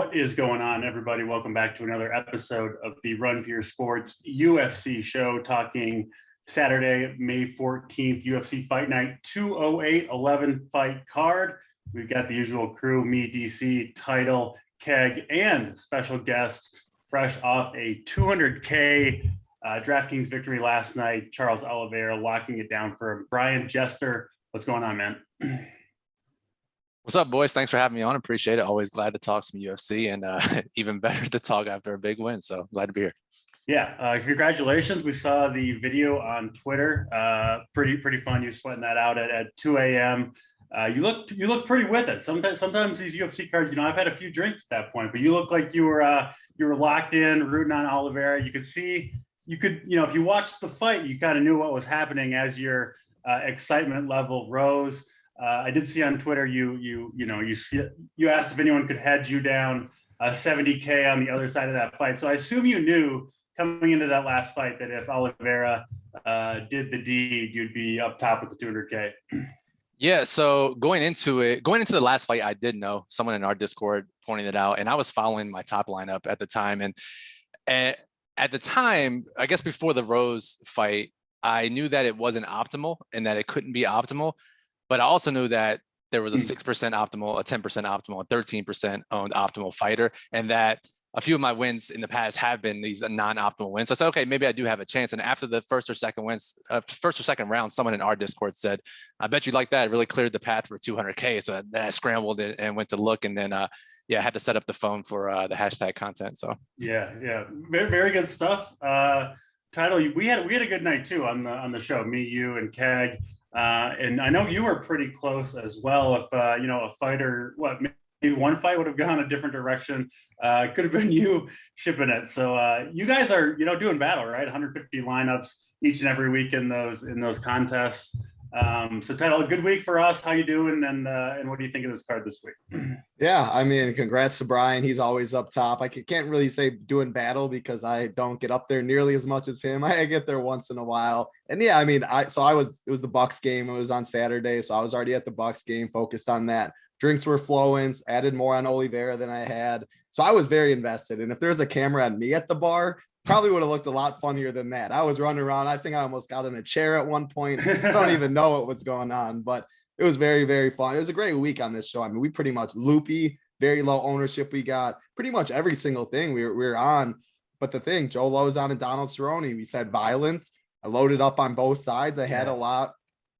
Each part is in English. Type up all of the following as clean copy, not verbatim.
What is going on, everybody? Welcome back to another episode of the Run for Your Sports UFC show, talking Saturday, May 14th, UFC Fight Night 208 11 fight card. We've got the usual crew, me, DC, Title, Keg, and special guest, fresh off a 200K DraftKings victory last night, Charles Oliveira locking it down for Brian Jester. What's going on, man? What's up, boys? Thanks for having me on. Appreciate it. Always glad to talk some UFC, and even better to talk after a big win. So glad to be here. Yeah, congratulations. We saw the video on Twitter. Pretty fun. You're sweating that out at 2 a.m. You look pretty with it. Sometimes these UFC cards, I've had a few drinks at that point, but you look like you were locked in, rooting on Oliveira. You could see, if you watched the fight, you kind of knew what was happening as your excitement level rose. I did see on Twitter you asked if anyone could hedge you down 70K on the other side of that fight. So I assume you knew coming into that last fight that if Oliveira did the deed, you'd be up top with the 200K. Yeah. So going into the last fight, I did know. Someone in our Discord pointed it out, and I was following my top lineup at the time. And at the time, I guess before the Rose fight, I knew that it wasn't optimal and that it couldn't be optimal. But I also knew that there was a 6% optimal, a 10% optimal, a 13% owned optimal fighter, and that a few of my wins in the past have been these non-optimal wins. So I said, okay, maybe I do have a chance. And after the first or second round, someone in our Discord said, "I bet you like that. It really cleared the path for 200K." So I scrambled it and went to look, and then I had to set up the phone for the hashtag content. So yeah, very, very good stuff. Title, we had a good night too on the show. Me, you, and Keg. And I know you were pretty close as well. If a fighter, maybe one fight would have gone a different direction, could have been you shipping it. So you guys are doing battle, right? 150 lineups each and every week in those contests. So Title, a good week for us. How you doing? And what do you think of this card this week? Yeah, I mean, congrats to Brian. He's always up top. I can't really say doing battle because I don't get up there nearly as much as him. I get there once in a while. And yeah, I mean, it was the Bucks game. It was on Saturday. So I was already at the Bucks game, focused on that. Drinks were flowing, added more on Oliveira than I had. So I was very invested. And if there's a camera on me at the bar, probably would have looked a lot funnier than that. I was running around. I think I almost got in a chair at one point. I don't even know what was going on, but it was very, very fun. It was a great week on this show. I mean, we pretty much loopy, very low ownership. We got pretty much every single thing we were on. But the thing, Joe Lozon and Donald Cerrone, we said violence. I loaded up on both sides. I had a lot.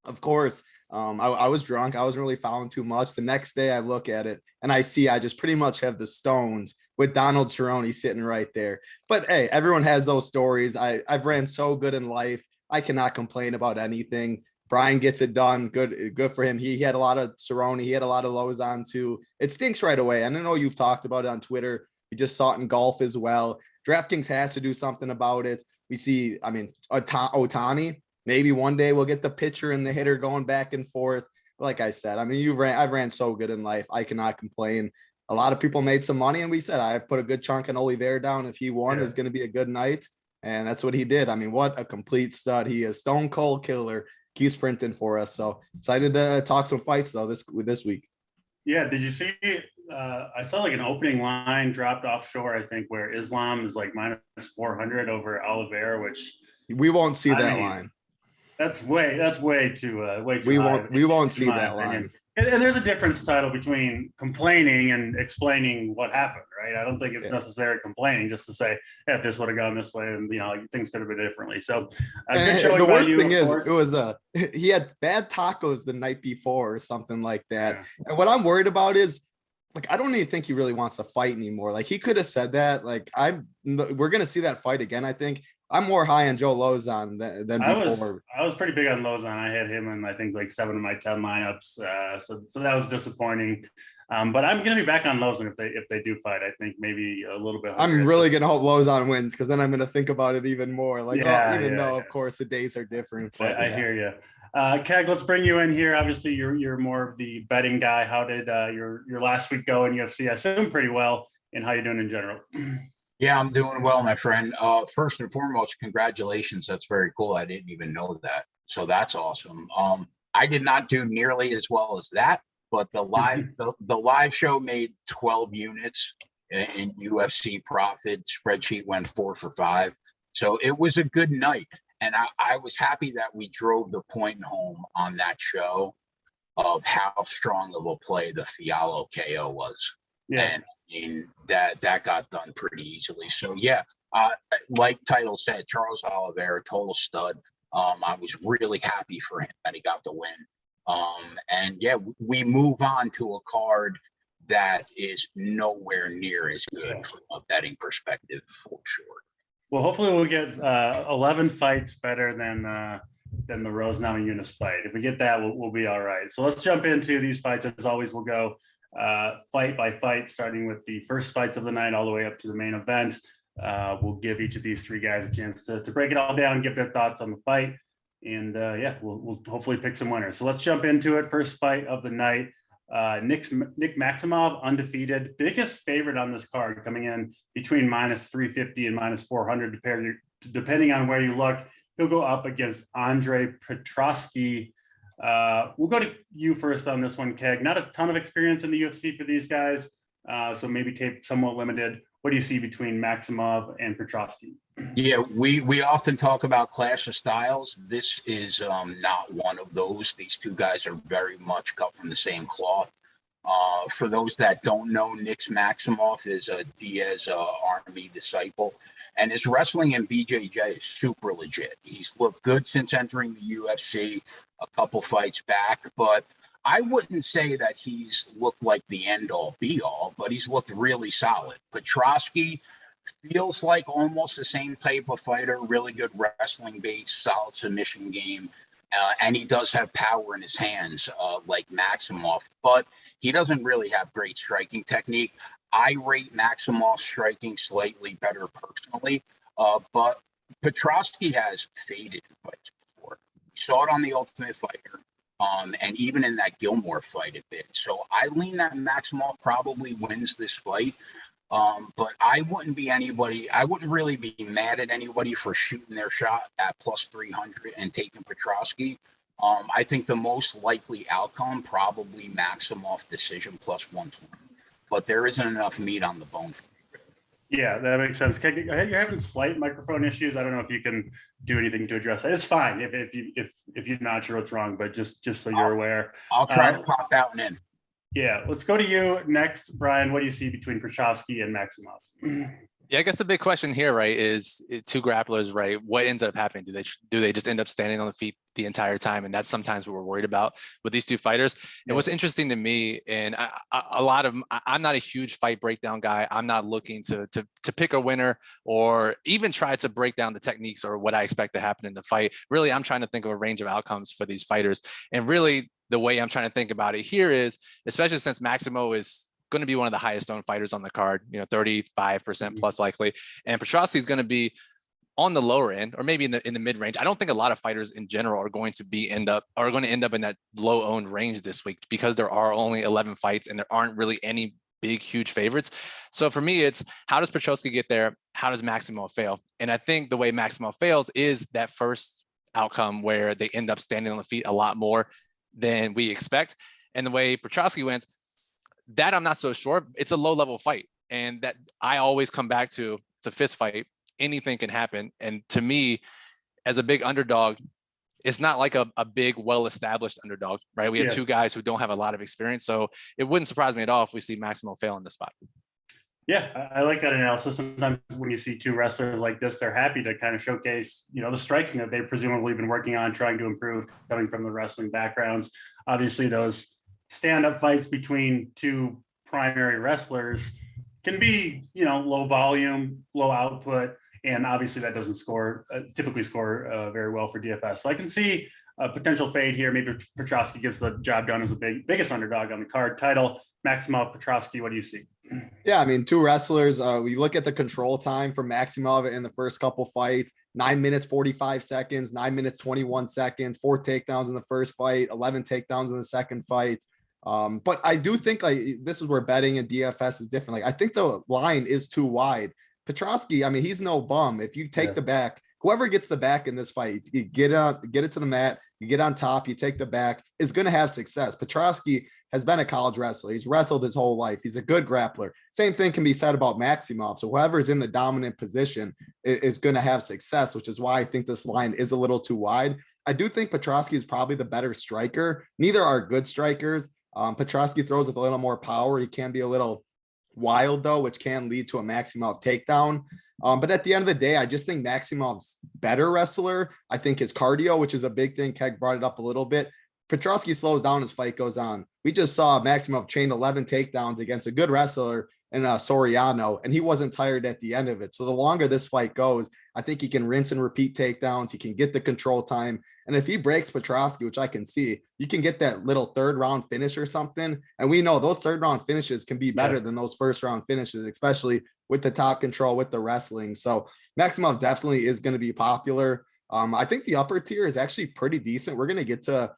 Of course, I was drunk. I wasn't really following too much. The next day I look at it and I see I just pretty much have the stones with Donald Cerrone sitting right there. But hey, everyone has those stories. I've ran so good in life. I cannot complain about anything. Brian gets it done. Good for him. He had a lot of Cerrone. He had a lot of Lozon too. It stinks right away. And I know you've talked about it on Twitter. You just saw it in golf as well. DraftKings has to do something about it. We see, I mean, Otani, maybe one day we'll get the pitcher and the hitter going back and forth. Like I said, I mean, I've ran so good in life. I cannot complain. A lot of people made some money, and we said I put a good chunk on Oliveira down. If he won, it was going to be a good night, and that's what he did. I mean, what a complete stud. He is stone cold killer, keeps printing for us. So excited to talk some fights, though, this week. Yeah, did you see I saw like an opening line dropped offshore, I think, where Islam is like minus 400 over Oliveira, which we won't see that line. That's way too high. We won't see that line. And there's a difference, Title, between complaining and explaining what happened, right? I don't think it's necessarily complaining just to say, hey, if this would have gone this way, and things could have been differently. So good showing. The worst thing is, it was he had bad tacos the night before or something like that. Yeah. And what I'm worried about is, like, I don't even think he really wants to fight anymore. Like, he could have said that. Like, we're gonna see that fight again, I think. I'm more high on Joe Lozon than before. I was pretty big on Lozon. I had him in, I think, like 7 of my 10 lineups. So that was disappointing. But I'm going to be back on Lozon if they do fight. I think maybe a little bit. I'm really going to hope Lozon wins, because then I'm going to think about it even more. Like, even though, of course, the days are different. But, I hear you. Keg, let's bring you in here. Obviously, you're more of the betting guy. How did your last week go in UFC? I assume pretty well. And how you doing in general? Yeah, I'm doing well, my friend. First and foremost, congratulations. That's very cool. I didn't even know that. So that's awesome. I did not do nearly as well as that, but the live show made 12 units. in UFC profit. Spreadsheet went 4 for 5. So it was a good night. And I was happy that we drove the point home on that show of how strong of a play the Fiallo KO was. Yeah. And I mean, that got done pretty easily. So yeah, like Title said, Charles Oliveira, total stud. I was really happy for him that he got the win. And yeah, we move on to a card that is nowhere near as good from a betting perspective, for sure. Well, hopefully we'll get 11 fights better than the Rose Namajunas fight. If we get that, we'll be all right. So let's jump into these fights. As always, we'll go fight by fight, starting with the first fights of the night all the way up to the main event. We'll give each of these three guys a chance to break it all down, give their thoughts on the fight. And yeah, we'll hopefully pick some winners. So let's jump into it. First fight of the night. Nick Maximov, undefeated, biggest favorite on this card, coming in between -350 and -400, depending on where you look. He'll go up against Andre Petrovsky. We'll go to you first on this one, Keg. Not a ton of experience in the UFC for these guys, so maybe tape somewhat limited. What do you see between Maximov and Petrovsky? Yeah, we often talk about clash of styles. This is not one of those. These two guys are very much cut from the same cloth. For those that don't know, Nick Maximov is a Diaz Army disciple, and his wrestling in BJJ is super legit. He's looked good since entering the UFC a couple fights back, but I wouldn't say that he's looked like the end-all, be-all, but he's looked really solid. Petrovsky feels like almost the same type of fighter, really good wrestling base, solid submission game, and he does have power in his hands like Maximov, but he doesn't really have great striking technique. I rate Maximov's striking slightly better personally, but Petrovsky has faded fights before. We saw it on The Ultimate Fighter. And even in that Gilmore fight a bit. So I lean that Maximov probably wins this fight. But I wouldn't really be mad at anybody for shooting their shot at +300 and taking Petrovsky. I think the most likely outcome, probably Maximov decision +120. But there isn't enough meat on the bone for me. Yeah, that makes sense. You're having slight microphone issues. I don't know if you can do anything to address that. It's fine if you're not sure what's wrong, but just so you're aware. I'll try to pop out and in. Yeah, let's go to you next, Brian. What do you see between Petrovsky and Maximov? Yeah, I guess the big question here, right, is two grapplers, right? What ends up happening? Do they just end up standing on the feet the entire time? And that's sometimes what we're worried about with these two fighters. And what's interesting to me, and I'm not a huge fight breakdown guy. I'm not looking to pick a winner or even try to break down the techniques or what I expect to happen in the fight. Really, I'm trying to think of a range of outcomes for these fighters. And really, the way I'm trying to think about it here is, especially since Maximo is going to be one of the highest owned fighters on the card, 35% plus likely. And Petrovsky is going to be on the lower end, or maybe in the mid range. I don't think a lot of fighters in general are going to end up in that low owned range this week, because there are only 11 fights and there aren't really any big, huge favorites. So for me, it's how does Petrovsky get there? How does Maximo fail? And I think the way Maximo fails is that first outcome where they end up standing on the feet a lot more than we expect. And the way Petrovsky wins, that I'm not so sure. It's a low level fight. And that I always come back to, it's a fist fight. Anything can happen. And to me, as a big underdog, it's not like a big, well-established underdog, right? We have two guys who don't have a lot of experience. So it wouldn't surprise me at all if we see Maximo fail in this spot. Yeah, I like that analysis. Sometimes when you see two wrestlers like this, they're happy to kind of showcase, the striking that they've presumably been working on, trying to improve, coming from the wrestling backgrounds. Obviously, those stand-up fights between two primary wrestlers can be, low volume, low output, and obviously that doesn't typically score very well for DFS. So I can see a potential fade here. Maybe Petrovsky gets the job done as the biggest underdog on the card. Title, Maximov, Petrovsky, what do you see? Yeah, I mean, two wrestlers. We look at the control time for Maximov in the first couple fights: 9 minutes 45 seconds, 9 minutes 21 seconds, 4 takedowns in the first fight, 11 takedowns in the second fight. But I do think this is where betting and DFS is different. I think the line is too wide. Petrovsky, I mean, he's no bum. If you take the back, whoever gets the back in this fight, you get it to the mat, you get on top, you take the back, is going to have success. Petrovsky has been a college wrestler. He's wrestled his whole life. He's a good grappler. Same thing can be said about Maximov. So whoever's in the dominant position is going to have success, which is why I think this line is a little too wide. I do think Petrovsky is probably the better striker. Neither are good strikers. Petrovsky throws with a little more power. He can be a little wild though, which can lead to a Maximov takedown. But at the end of the day, I just think Maximov's better wrestler. I think his cardio, which is a big thing, Keg brought it up a little bit. Petrovsky slows down as fight goes on. We just saw Maximov chain 11 takedowns against a good wrestler in Soriano, and he wasn't tired at the end of it. So the longer this fight goes, I think he can rinse and repeat takedowns. He can get the control time. And if he breaks Petrovsky, which I can see, you can get that little third round finish or something. And we know those third round finishes can be better than those first round finishes, especially with the top control, with the wrestling. So Maximov definitely is going to be popular. I think the upper tier is actually pretty decent. We're going to get to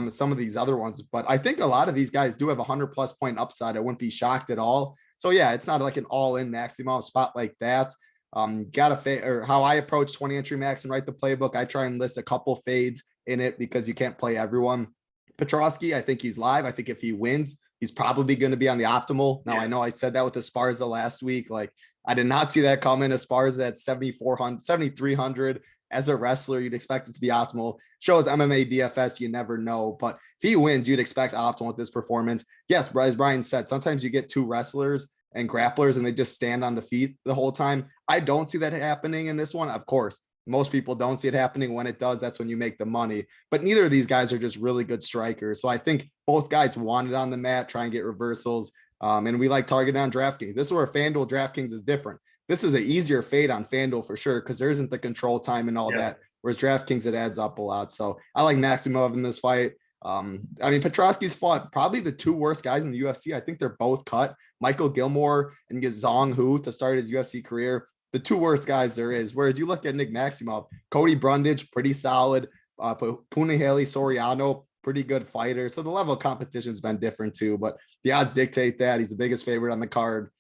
some of these other ones, but I think a lot of these guys do have 100+ point upside. I wouldn't be shocked at all. So yeah, it's not like an all-in Maximov spot like that. Or how I approach 20 entry max and write the playbook. I try and list a couple fades in it because you can't play everyone. Petrovsky, I think he's live. I think if he wins, he's probably going to be on the optimal. Now I know I said that with Esparza last week. Like I did not see that coming. Esparza at 7,400, 7,300 as a wrestler, you'd expect it to be optimal. Shows MMA DFS, you never know. But if he wins, you'd expect optimal with this performance. Yes, as Brian said, sometimes you get two wrestlers and grapplers and they just stand on the feet the whole time. I don't see that happening in this one. Of course, most people don't see it happening. When it does, that's when you make the money. But neither of these guys are just really good strikers. So I think both guys want it on the mat, try and get reversals. And we like targeting on DraftKings. This is where FanDuel DraftKings is different. This is an easier fade on FanDuel for sure because there isn't the control time and all that. Whereas DraftKings, it adds up a lot. So I like Maximov in this fight. I mean, Petrovsky's fought probably the two worst guys in the UFC. I think they're both cut. Michael Gilmore and Zhang Hu to start his UFC career. The two worst guys there is. Whereas you look at Nick Maximov, Cody Brundage, pretty solid. Punahele Soriano, pretty good fighter. So the level of competition has been different too, but the odds dictate that. He's the biggest favorite on the card.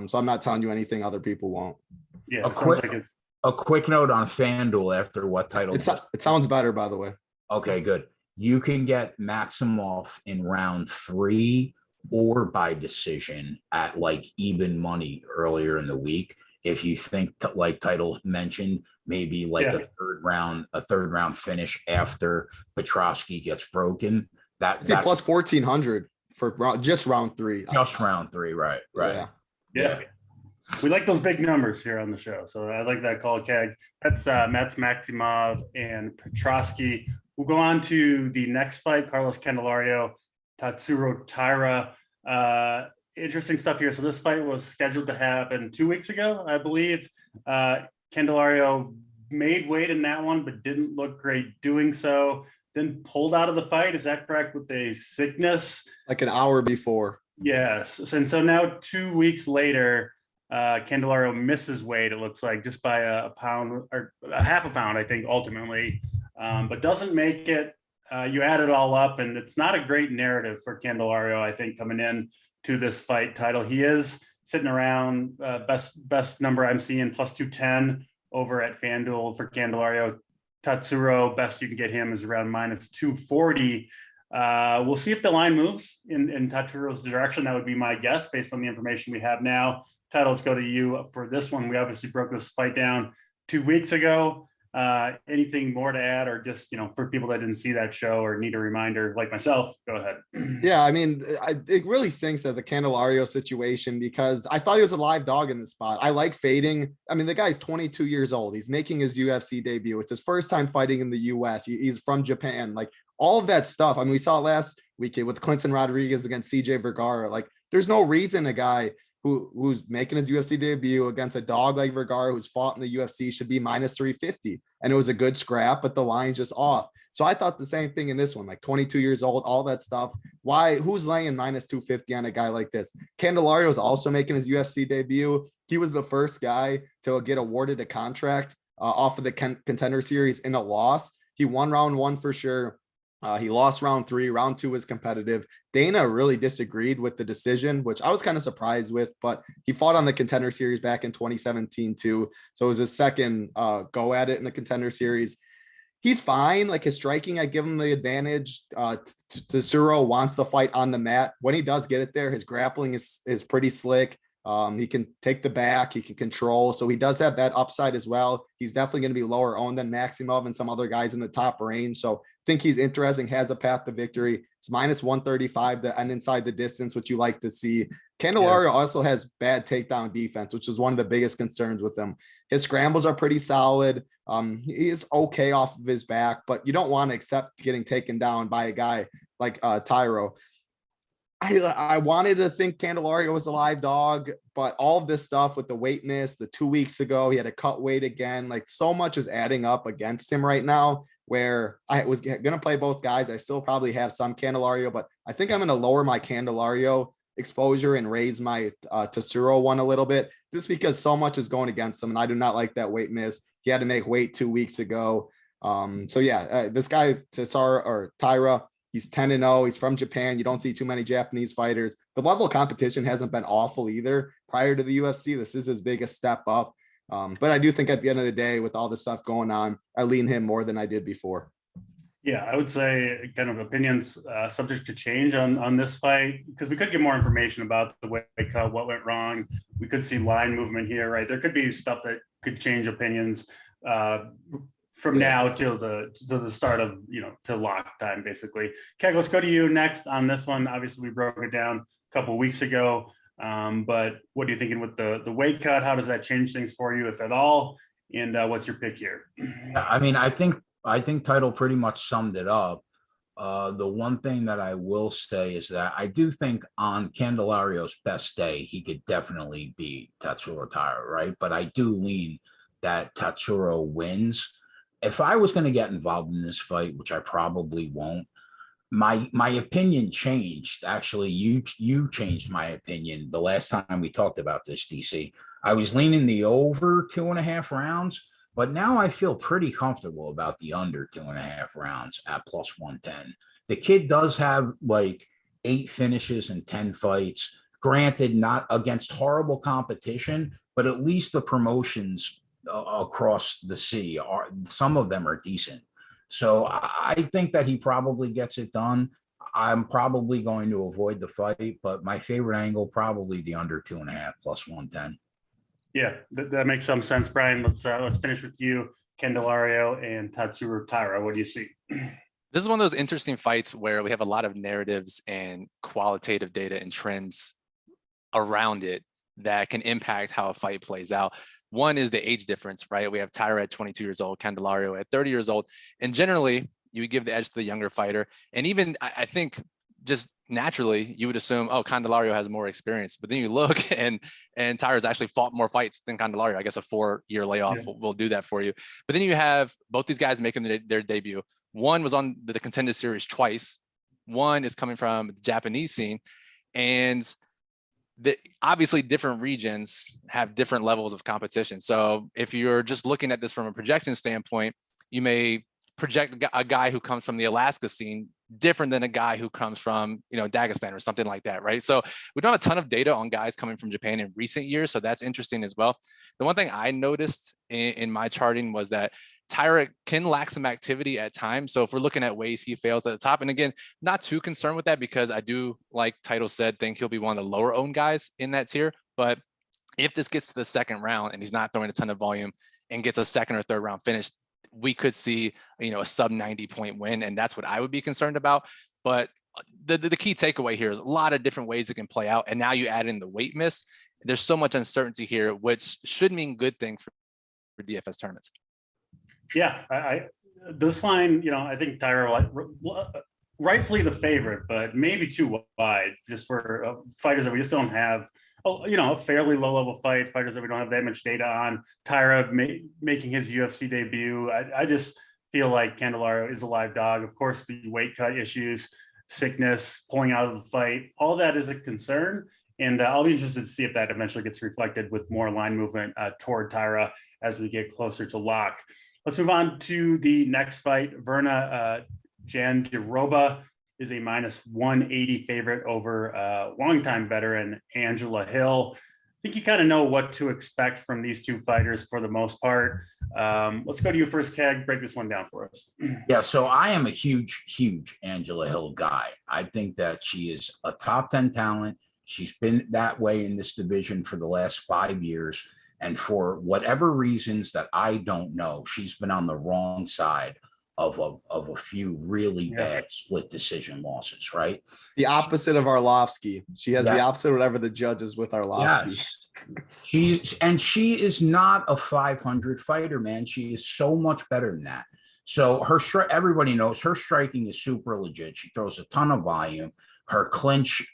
So I'm not telling you anything other people won't. Yeah, a quick note on FanDuel after what title? It sounds better, by the way. Okay, good. You can get Maximov in round 3 or by decision at like even money earlier in the week. If you think like title mentioned, maybe like a third round finish after Petrovsky gets broken. That's plus 1,400 for just round 3. Just round 3, right? Yeah. We like those big numbers here on the show. So I like that call, Keg. That's Maximov and Petrovsky. We'll go on to the next fight, Carlos Candelario, Tatsuro Tyra. Interesting stuff here. So this fight was scheduled to happen 2 weeks ago, I believe. Candelario made weight in that one, but didn't look great doing so. Then pulled out of the fight. Is that correct? With a sickness? Like an hour before. Yes. And so now 2 weeks later, Candelario misses weight, it looks like, just by a pound or a half a pound, I think, ultimately, but doesn't make it. You add it all up, and it's not a great narrative for Candelario, I think, coming in to this fight title. He is sitting around best number I'm seeing, plus 210 over at FanDuel for Candelario. Tatsuro, best you can get him is around minus 240. We'll see if the line moves in Tatsuro's direction. That would be my guess based on the information we have now. Tyler, let's go to you for this one. We obviously broke this fight down 2 weeks ago. Anything more to add, or just, for people that didn't see that show or need a reminder like myself, go ahead. Yeah, I mean, it really stinks at the Candelario situation because I thought he was a live dog in this spot. I like fading. I mean, the guy's 22 years old. He's making his UFC debut. It's his first time fighting in the US. He's from Japan. Like all of that stuff. I mean, we saw it last weekend with Clinton Rodriguez against CJ Vergara. Like there's no reason a guy who's making his UFC debut against a dog like Vergara who's fought in the UFC should be minus 350. And it was a good scrap, but the line's just off. So I thought the same thing in this one, like 22 years old, all that stuff. Who's laying minus 250 on a guy like this? Candelario is also making his UFC debut. He was the first guy to get awarded a contract off of the Contender Series in a loss. He won round 1 for sure. He lost round 3. Round 2 was competitive. Dana really disagreed with the decision, which I was kind of surprised with, but he fought on the Contender Series back in 2017 too. So it was his second go at it in the Contender Series. he's fine. Like his striking, I give him the advantage. Tatsuro wants the fight on the mat. When he does get it there, his grappling is pretty slick. He can take the back, he can control. So he does have that upside as well. He's definitely going to be lower owned than Maximov and some other guys in the top range. So I think he's interesting, has a path to victory. It's minus 135 to end inside the distance, which you like to see. Candelario also has bad takedown defense, which is one of the biggest concerns with him. His scrambles are pretty solid. He is okay off of his back, but you don't want to accept getting taken down by a guy like Tyra. I wanted to think Candelario was a live dog, but all of this stuff with the weight miss, the 2 weeks ago, he had to cut weight again. Like so much is adding up against him right now, where I was going to play both guys. I still probably have some Candelario, but I think I'm going to lower my Candelario exposure and raise my Tatsuro one a little bit, just because so much is going against him. And I do not like that weight miss. He had to make weight 2 weeks ago. So yeah, this guy, Tyra, he's 10-0. He's from Japan. You don't see too many Japanese fighters. The level of competition hasn't been awful either prior to the UFC. This is his biggest step up. But I do think at the end of the day, with all this stuff going on, I lean him more than I did before. Yeah, I would say kind of opinions subject to change on this fight, because we could get more information about the weight cut, what went wrong. We could see line movement here, right? There could be stuff that could change opinions from now till the start of, to lock time, basically. Keg, let's go to you next on this one. Obviously, we broke it down a couple of weeks ago, but what are you thinking with the weight cut? How does that change things for you, if at all? And what's your pick here? I mean, I think Title pretty much summed it up. The one thing that I will say is that I do think on Candelario's best day, he could definitely beat Tatsuro Tyra, right? But I do lean that Tatsuro wins. If I was going to get involved in this fight, which I probably won't, my opinion changed. Actually, you changed my opinion the last time we talked about this, DC. I was leaning the over 2.5 rounds, but now I feel pretty comfortable about the under 2.5 rounds at plus 110. The kid does have like 8 finishes and 10 fights. Granted, not against horrible competition, but at least the promotions across the sea are, some of them are decent. So I think that he probably gets it done. I'm probably going to avoid the fight, but my favorite angle, probably the under 2.5 plus 110. Yeah, that makes some sense, Brian. Let's finish with you, Candelario and Tatsuro Tyra. What do you see? This is one of those interesting fights where we have a lot of narratives and qualitative data and trends around it that can impact how a fight plays out. One is the age difference, right? We have Tyra at 22 years old, Candelario at 30 years old. And generally, you would give the edge to the younger fighter. And even, I think, just naturally, you would assume, oh, Candelario has more experience. But then you look, and Tyra's actually fought more fights than Candelario. I guess a 4-year layoff will do that for you. But then you have both these guys making their debut. One was on the Contender Series twice. One is coming from the Japanese scene. And obviously different regions have different levels of competition. So if you're just looking at this from a projection standpoint, you may project a guy who comes from the Alaska scene different than a guy who comes from, Dagestan or something like that, right? So we don't have a ton of data on guys coming from Japan in recent years, so that's interesting as well. The one thing I noticed in my charting was that Tyra can lack some activity at times. So if we're looking at ways he fails at the top, and again, not too concerned with that, because I do, like Title said, think he'll be one of the lower owned guys in that tier. But if this gets to the second round and he's not throwing a ton of volume and gets a second or third round finish, we could see, a sub 90 point win. And that's what I would be concerned about. But the key takeaway here is a lot of different ways it can play out. And now you add in the weight miss. There's so much uncertainty here, which should mean good things for DFS tournaments. Yeah, this line, I think Tyra rightfully the favorite, but maybe too wide just for fighters that we just don't have. A fairly low level fighters that we don't have that much data on. Tyra making his UFC debut. I just feel like Candelario is a live dog. Of course, the weight cut issues, sickness, pulling out of the fight, all that is a concern. And I'll be interested to see if that eventually gets reflected with more line movement toward Tyra as we get closer to lock. Let's move on to the next fight. Verna Jandiroba is a minus 180 favorite over longtime veteran Angela Hill. think you kind of know what to expect from these two fighters for the most part. Let's go to you first, Keg. Break this one down for us. Yeah, so I am a huge Angela Hill guy. I think that she is a top 10 talent. She's been that way in this division for the last 5 years. And for whatever reasons that I don't know, she's been on the wrong side of a few really bad split decision losses, right? The opposite of Arlovsky. She has the opposite of whatever the judge is with Arlovsky. Yes. She is not a 500 fighter, man. She is so much better than that. So everybody knows her striking is super legit. She throws a ton of volume. Her clinch,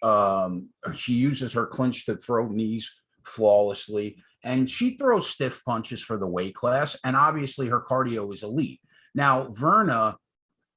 she uses her clinch to throw knees flawlessly. And she throws stiff punches for the weight class. And obviously her cardio is elite. Now, Verna,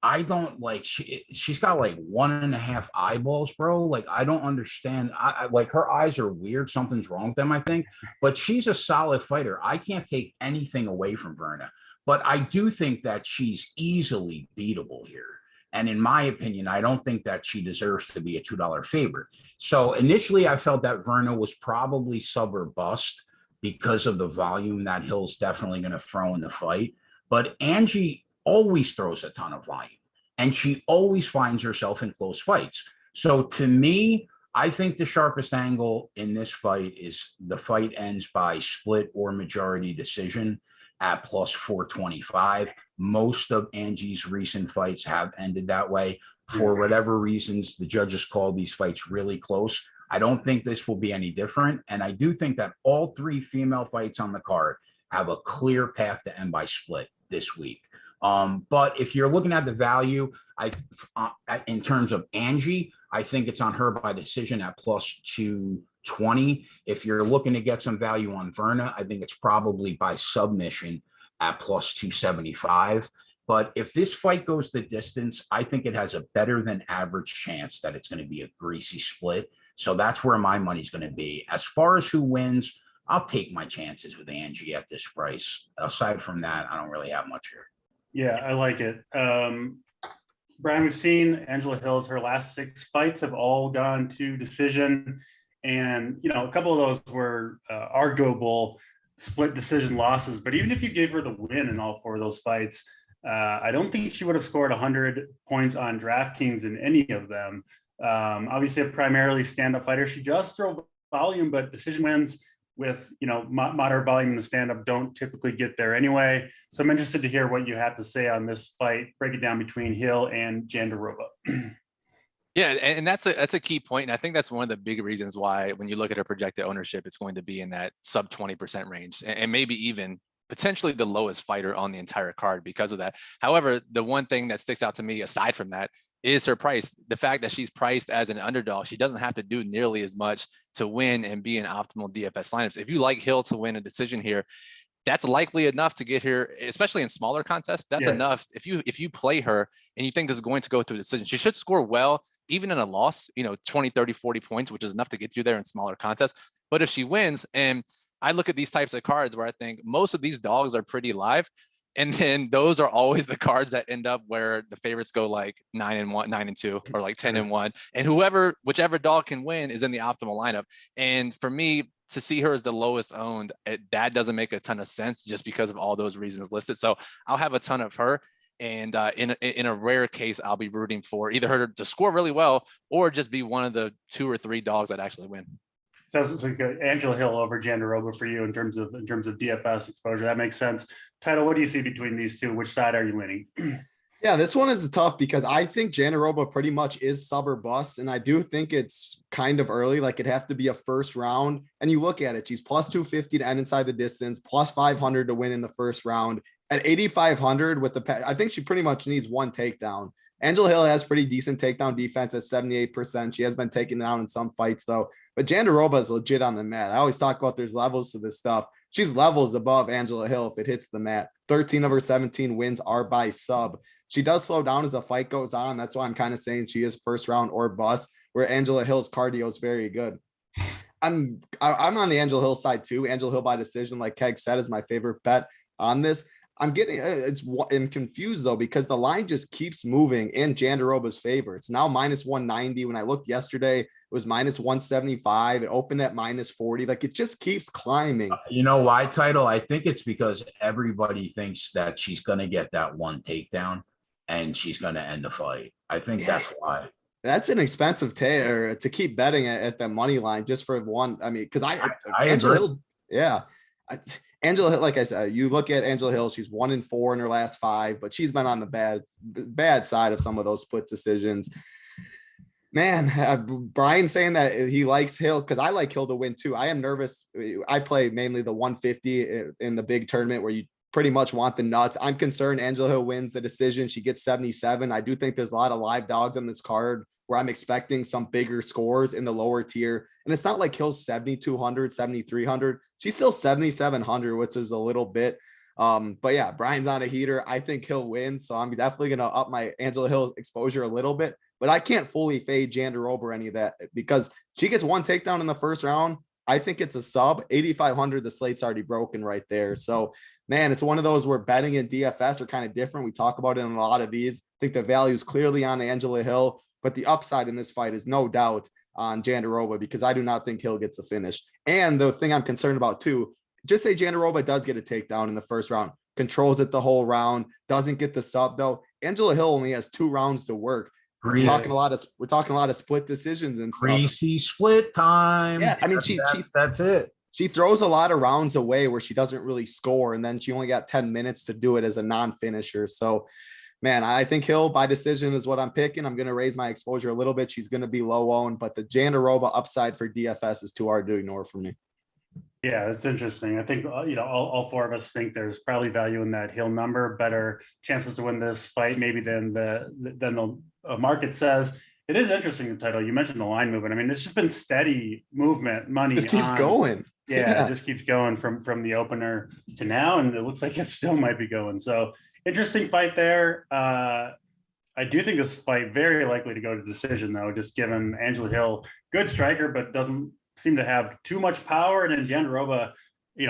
I don't like, she's got like 1.5 eyeballs, bro. Like, I don't understand. I like, her eyes are weird. Something's wrong with them, I think. But she's a solid fighter. I can't take anything away from Verna. But I do think that she's easily beatable here. And in my opinion, I don't think that she deserves to be a $2 favorite. So initially, I felt that Verna was probably sub or bust because of the volume that Hill's definitely going to throw in the fight. But Angie always throws a ton of volume, and she always finds herself in close fights. So to me, I think the sharpest angle in this fight is the fight ends by split or majority decision at plus 425. Most of Angie's recent fights have ended that way. For whatever reasons, the judges call these fights really close. I don't think this will be any different. And I do think that all 3 female fights on the card have a clear path to end by split this week. But if you're looking at the value, in terms of Angie, I think it's on her by decision at plus 220. If you're looking to get some value on Verna, I think it's probably by submission at plus 275. But if this fight goes the distance, I think it has a better than average chance that it's going to be a greasy split. So that's where my money's going to be. As far as who wins, I'll take my chances with Angie at this price. Aside from that, I don't really have much here. Yeah, I like it. Brian, we've seen Angela Hill's, her last 6 fights have all gone to decision. And, you know, a couple of those were arguable split decision losses. But even if you gave her the win in all 4 of those fights, I don't think she would have scored 100 points on DraftKings in any of them. Obviously, a primarily stand-up fighter. She does throw volume, but decision wins with, you know, moderate volume in the stand-up don't typically get there anyway. So I'm interested to hear what you have to say on this fight. Break it down between Hill and Jandiroba. Yeah, and that's a key point. And I think that's one of the big reasons why when you look at her projected ownership, it's going to be in that sub 20% range, and maybe even potentially the lowest fighter on the entire card because of that. However, the one thing that sticks out to me aside from that is her price. The fact that she's priced as an underdog, she doesn't have to do nearly as much to win and be in optimal DFS lineups. If you like Hill to win a decision here, that's likely enough to get her, especially in smaller contests. That's enough. If you play her and you think this is going to go to a decision, she should score well, even in a loss, 20, 30, 40 points, which is enough to get you there in smaller contests. But if she wins, and I look at these types of cards where I think most of these dogs are pretty live, and then those are always the cards that end up where the favorites go like 9-1, 9-2, or like 10-1, and whichever dog can win is in the optimal lineup. And for me, to see her as the lowest owned, that doesn't make a ton of sense just because of all those reasons listed. So I'll have a ton of her. And in a rare case, I'll be rooting for either her to score really well or just be one of the 2 or 3 dogs that actually win. Sounds like Angela Hill over Jandiroba for you in terms of DFS exposure. That makes sense. Title, what do you see between these two? Which side are you leaning? Yeah, this one is tough because I think Jandiroba pretty much is sub or bust. And I do think it's kind of early. Like it'd have to be a first round. And you look at it, she's plus 250 to end inside the distance, plus 500 to win in the first round. At 8,500 with the, I think she pretty much needs 1 takedown. Angela Hill has pretty decent takedown defense at 78%. She has been taken down in some fights though. But Jandiroba is legit on the mat. I always talk about there's levels to this stuff. She's levels above Angela Hill if it hits the mat. 13 of her 17 wins are by sub. She does slow down as the fight goes on. That's why I'm kind of saying she is first round or bust, where Angela Hill's cardio is very good. I'm on the Angela Hill side too. Angela Hill by decision, like Keg said, is my favorite bet on this. I'm getting I'm confused though, because the line just keeps moving in Jandiroba's favor. It's now minus 190. When I looked yesterday, it was minus 175. It opened at minus 40. Like, it just keeps climbing. You know why, Title? I think it's because everybody thinks that she's going to get that one takedown and she's going to end the fight. I think that's why. That's an expensive to keep betting at the money line just for one. I mean, because I Angela Hill, Angela Hill, like I said, you look at Angela Hill, she's 1-4 in her last 5, but she's been on the bad side of some of those split decisions. Man, Brian saying that he likes Hill, because I like Hill to win too. I am nervous. I play mainly the 150 in the big tournament where you pretty much want the nuts. I'm concerned Angela Hill wins the decision. She gets 77. I do think there's a lot of live dogs on this card where I'm expecting some bigger scores in the lower tier. And it's not like Hill's 7,200, 7,300. She's still 7,700, which is a little bit. But yeah, Brian's on a heater. I think Hill wins. So I'm definitely going to up my Angela Hill exposure a little bit. But I can't fully fade Jandiroba or any of that, because she gets one takedown in the first round. I think it's a sub 8,500. The slate's already broken right there. So, man, it's one of those where betting and DFS are kind of different. We talk about it in a lot of these. I think the value is clearly on Angela Hill, but the upside in this fight is no doubt on Jandiroba, because I do not think Hill gets the finish. And the thing I'm concerned about too, just say Jandiroba does get a takedown in the first round, controls it the whole round, doesn't get the sub though. Angela Hill only has 2 rounds to work. We're talking a lot of split decisions and stuff. Greasy split time. Yeah, I mean, that's it. She throws a lot of rounds away where she doesn't really score, and then she only got 10 minutes to do it as a non-finisher. So, man, I think Hill by decision is what I'm picking. I'm going to raise my exposure a little bit. She's going to be low owned, but the Jandiroba upside for DFS is too hard to ignore for me. Yeah, it's interesting. I think, all 4 of us think there's probably value in that Hill number, better chances to win this fight maybe than the market says. It is interesting, the title. You mentioned the line movement. I mean, it's just been steady movement, money. Just keeps going. Yeah, it just keeps going from the opener to now, and it looks like it still might be going. So interesting fight there. I do think this fight very likely to go to decision, though, just given Angela Hill, good striker, but doesn't seem to have too much power. And then Jandiroba,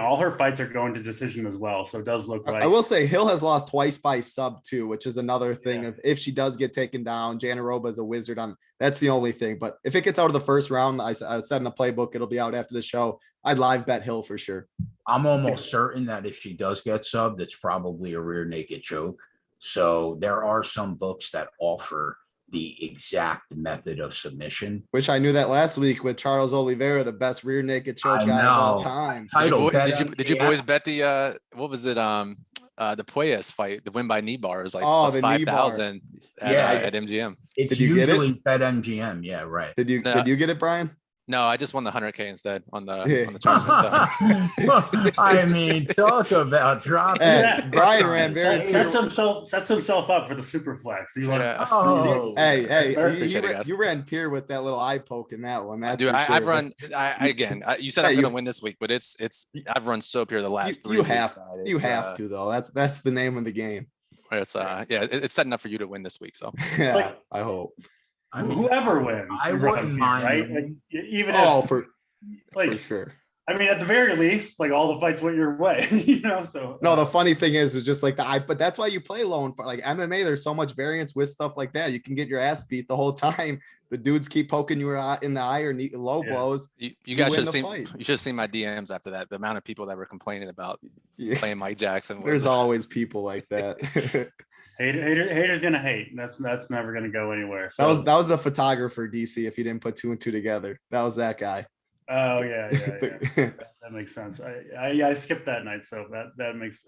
all her fights are going to decision as well. So it does look like. I will say Hill has lost twice by sub too, which is another thing. Of if she does get taken down, Jandiroba is a wizard on. That's the only thing. But if it gets out of the first round, I said in the playbook, it'll be out after the show. I'd live bet Hill for sure. I'm almost certain that if she does get subbed, it's probably a rear naked choke. So there are some books that offer the exact method of submission. Wish I knew that last week with Charles Oliveira, the best rear naked choke guy of all time. Did you boys bet the what was it? The Puelles fight, the win by knee bar is like plus 5,000 at MGM. It's usually bet MGM. Yeah, right. Did you get it, Brian? No, I just won the 100K instead on the tournament. So. I mean, talk about dropping. Hey, Brian ran very sets himself up for the super flex. You ran Pier with that little eye poke in that one. That's dude, I've run. You said I'm gonna win this week, but it's I've run so Pier the last 3 weeks. You have to though. That's the name of the game. It's it's setting up for you to win this week. So yeah, I hope. I mean, whoever wins, I wouldn't mind, right? Like, even if, for sure. I mean, at the very least, like all the fights went your way, So no, the funny thing is just like but that's why you play low and like MMA. There's so much variance with stuff like that. You can get your ass beat the whole time. The dudes keep poking you in the eye or low blows. You guys should have seen. You should have seen my DMs after that. The amount of people that were complaining about playing Mike Jackson. There's always people like that. Haters gonna hate. That's never gonna go anywhere. So. That was the photographer DC. If you didn't put 2 and 2 together, that was that guy. Oh yeah. That makes sense. I skipped that night, so that makes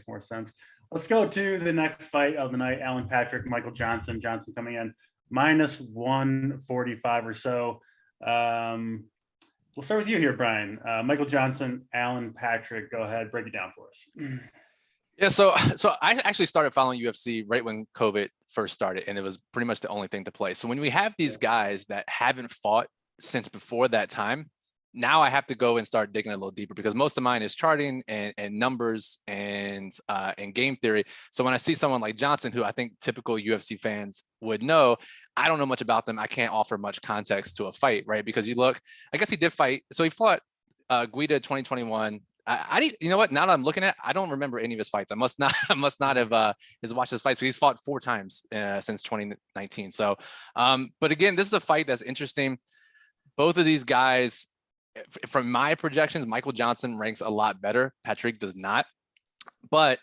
more sense. Let's go to the next fight of the night. Alan Patrick, Michael Johnson. Johnson coming in minus 145 or so. We'll start with you here, Brian. Michael Johnson, Alan Patrick. Go ahead, break it down for us. Yeah, so I actually started following UFC right when COVID first started, and it was pretty much the only thing to play. So when we have these guys that haven't fought since before that time, now I have to go and start digging a little deeper because most of mine is charting and numbers and game theory. So when I see someone like Johnson, who I think typical UFC fans would know, I don't know much about them. I can't offer much context to a fight, right? Because you look, I guess he did fight. So he fought Guida 2021 you know what? Now that I'm looking at, I don't remember any of his fights. I must not have watched his fights, but he's fought 4 times since 2019. So, but again, this is a fight that's interesting. Both of these guys, from my projections, Michael Johnson ranks a lot better. Patrick does not, but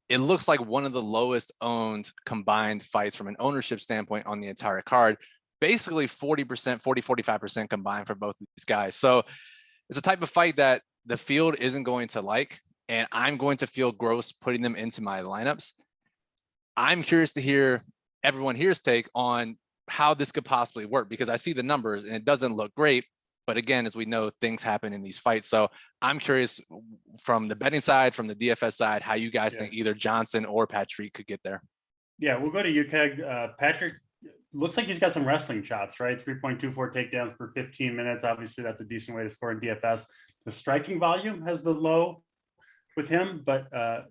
it looks like one of the lowest owned combined fights from an ownership standpoint on the entire card. Basically 40%, 45% combined for both of these guys. So it's a type of fight that the field isn't going to like, and I'm going to feel gross putting them into my lineups. I'm curious to hear everyone here's take on how this could possibly work, because I see the numbers and it doesn't look great. But again, as we know, things happen in these fights. So I'm curious from the betting side, from the DFS side, how you guys think either Johnson or Patrick could get there. Yeah, we'll go to you, Keg. Patrick looks like he's got some wrestling chops, right? 3.24 takedowns per 15 minutes. Obviously, that's a decent way to score in DFS. The striking volume has been low with him, but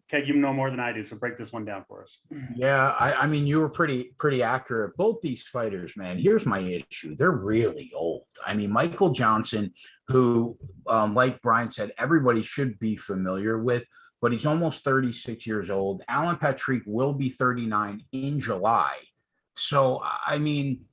Keg, you know more than I do, so break this one down for us. Yeah, I mean, you were pretty accurate. Both these fighters, man, here's my issue. They're really old. I mean, Michael Johnson, who, like Brian said, everybody should be familiar with, but he's almost 36 years old. Alan Patrick will be 39 in July. So, I mean,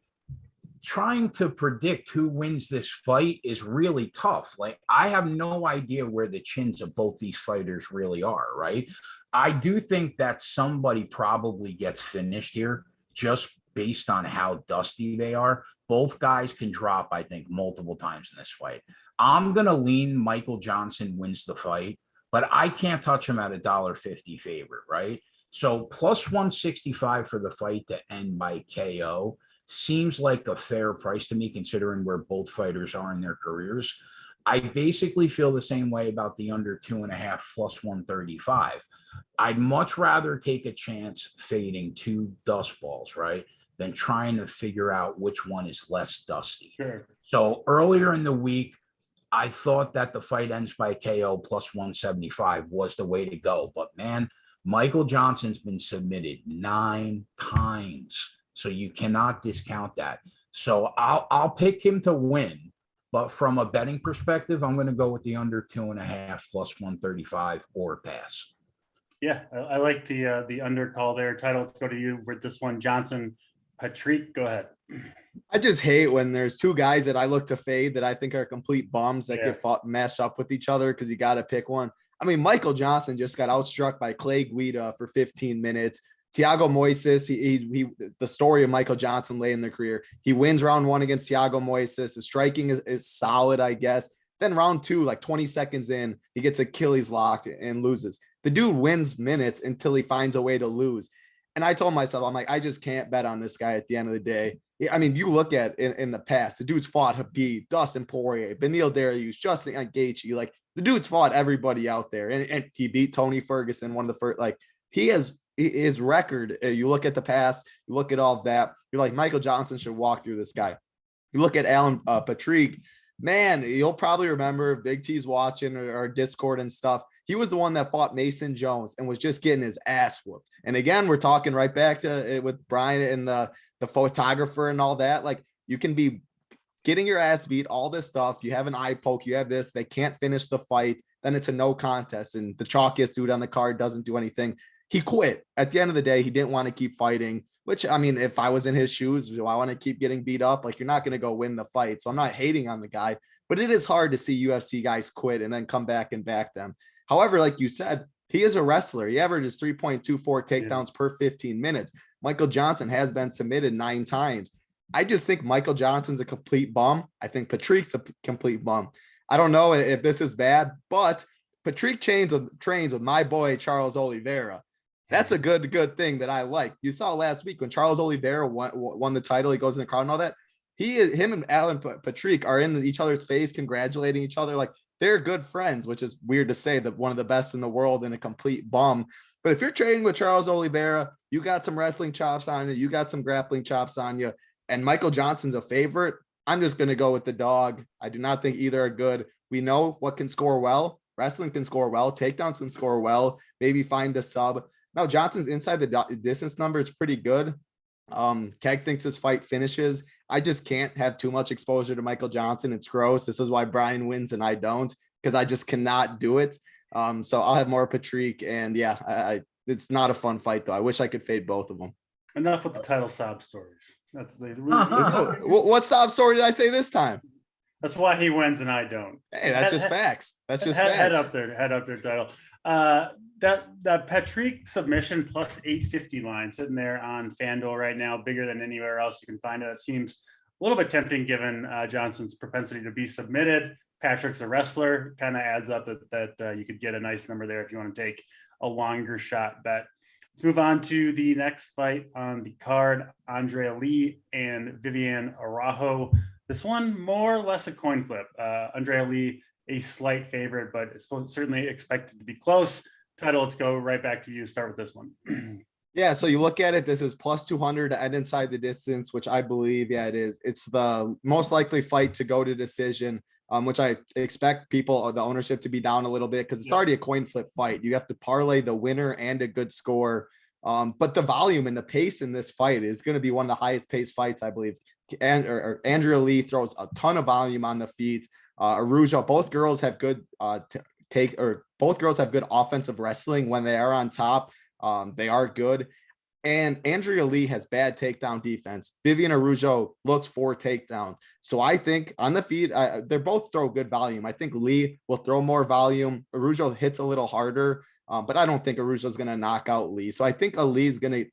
trying to predict who wins this fight is really tough. Like, I have no idea where the chins of both these fighters really are, right? I do think that somebody probably gets finished here just based on how dusty they are. Both guys can drop, I think, multiple times in this fight. I'm going to lean Michael Johnson wins the fight, but I can't touch him at $1.50 favorite, right? So plus 165 for the fight to end by KO seems like a fair price to me, considering where both fighters are in their careers. I basically feel the same way about the under 2.5 plus 135. I'd much rather take a chance fading 2 dust balls, right, than trying to figure out which one is less dusty. Sure. So earlier in the week, I thought that the fight ends by KO plus 175 was the way to go. But man, Michael Johnson's been submitted 9 times. So you cannot discount that. So I'll pick him to win. But from a betting perspective, I'm going to go with the under 2.5 plus 135 or pass. Yeah, I like the under call there. Title, let's go to you with this one. Johnson, Patrick, go ahead. I just hate when there's 2 guys that I look to fade that I think are complete bums that get mashed up with each other because you got to pick one. I mean, Michael Johnson just got outstruck by Clay Guida for 15 minutes. Thiago Moises, he the story of Michael Johnson late in their career. He wins round 1 against Thiago Moises. The striking is solid, I guess. Then round 2, like 20 seconds in, he gets Achilles locked and loses. The dude wins minutes until he finds a way to lose. And I told myself, I'm like, I just can't bet on this guy at the end of the day. I mean, you look at in the past, the dude's fought Habib, Dustin Poirier, Beneil Dariush, Justin Gaethje. Like, the dude's fought everybody out there. And he beat Tony Ferguson, one of the first. Like, he has his record. You look at the past, you look at all of that. You're like, Michael Johnson should walk through this guy. You look at Alan Patrick, man, you'll probably remember Big T's watching our Discord and stuff. He was the one that fought Mason Jones and was just getting his ass whooped. And again, we're talking right back to it with Brian and the photographer and all that. Like, you can be getting your ass beat, all this stuff. You have an eye poke, you have this, they can't finish the fight. Then it's a no contest. And the chalkiest dude on the card doesn't do anything. He quit. At the end of the day, he didn't want to keep fighting, which, I mean, if I was in his shoes, do I want to keep getting beat up? Like, you're not going to go win the fight. So I'm not hating on the guy, but it is hard to see UFC guys quit and then come back and back them. However, like you said, he is a wrestler. He averages 3.24 takedowns per 15 minutes. Michael Johnson has been submitted 9 times. I just think Michael Johnson's a complete bum. I think Patrick's a complete bum. I don't know if this is bad, but Patrick trains with my boy, Charles Oliveira. That's a good thing that I like. You saw last week when Charles Oliveira won the title, he goes in the crowd and all that. Him and Alan Patrick are in each other's face, congratulating each other. Like, they're good friends, which is weird to say, that one of the best in the world and a complete bum. But if you're training with Charles Oliveira, you got some wrestling chops on you, you got some grappling chops on you, and Michael Johnson's a favorite, I'm just going to go with the dog. I do not think either are good. We know what can score well. Wrestling can score well. Takedowns can score well. Maybe find a sub. Now, Johnson's inside the distance number is pretty good. Keg thinks his fight finishes. I just can't have too much exposure to Michael Johnson. It's gross. This is why Brian wins and I don't, because I just cannot do it. So I'll have more Patrick, and yeah, it's not a fun fight though. I wish I could fade both of them. Enough with the title sob stories. That's What sob story did I say this time? That's why he wins and I don't. Hey, that's just facts. That's just head facts. head up there, title. That Patrick submission plus 850 line sitting there on FanDuel right now, bigger than anywhere else you can find it. It seems a little bit tempting given Johnson's propensity to be submitted. Patrick's a wrestler, kind of adds up that you could get a nice number there if you want to take a longer shot bet. Let's move on to the next fight on the card, Andrea Lee and Viviane Araujo. This one, more or less a coin flip. Andrea Lee, a slight favorite, but it's certainly expected to be close. Title, let's go right back to you. Start with this one. Yeah, so you look at it, this is plus 200 to end inside the distance, which I believe, yeah, it is. It's the most likely fight to go to decision, which I expect people, the ownership to be down a little bit because it's already a coin flip fight. You have to parlay the winner and a good score. But the volume and the pace in this fight is going to be one of the highest paced fights, I believe. And Andrea Lee throws a ton of volume on the feet. Araujo, both girls have good both girls have good offensive wrestling when they are on top. They are good. And Andrea Lee has bad takedown defense. Viviane Araujo looks for takedowns. So I think on the feet, they both throw good volume. I think Lee will throw more volume. Araujo hits a little harder, but I don't think Araujo is going to knock out Lee. So I think Lee is going to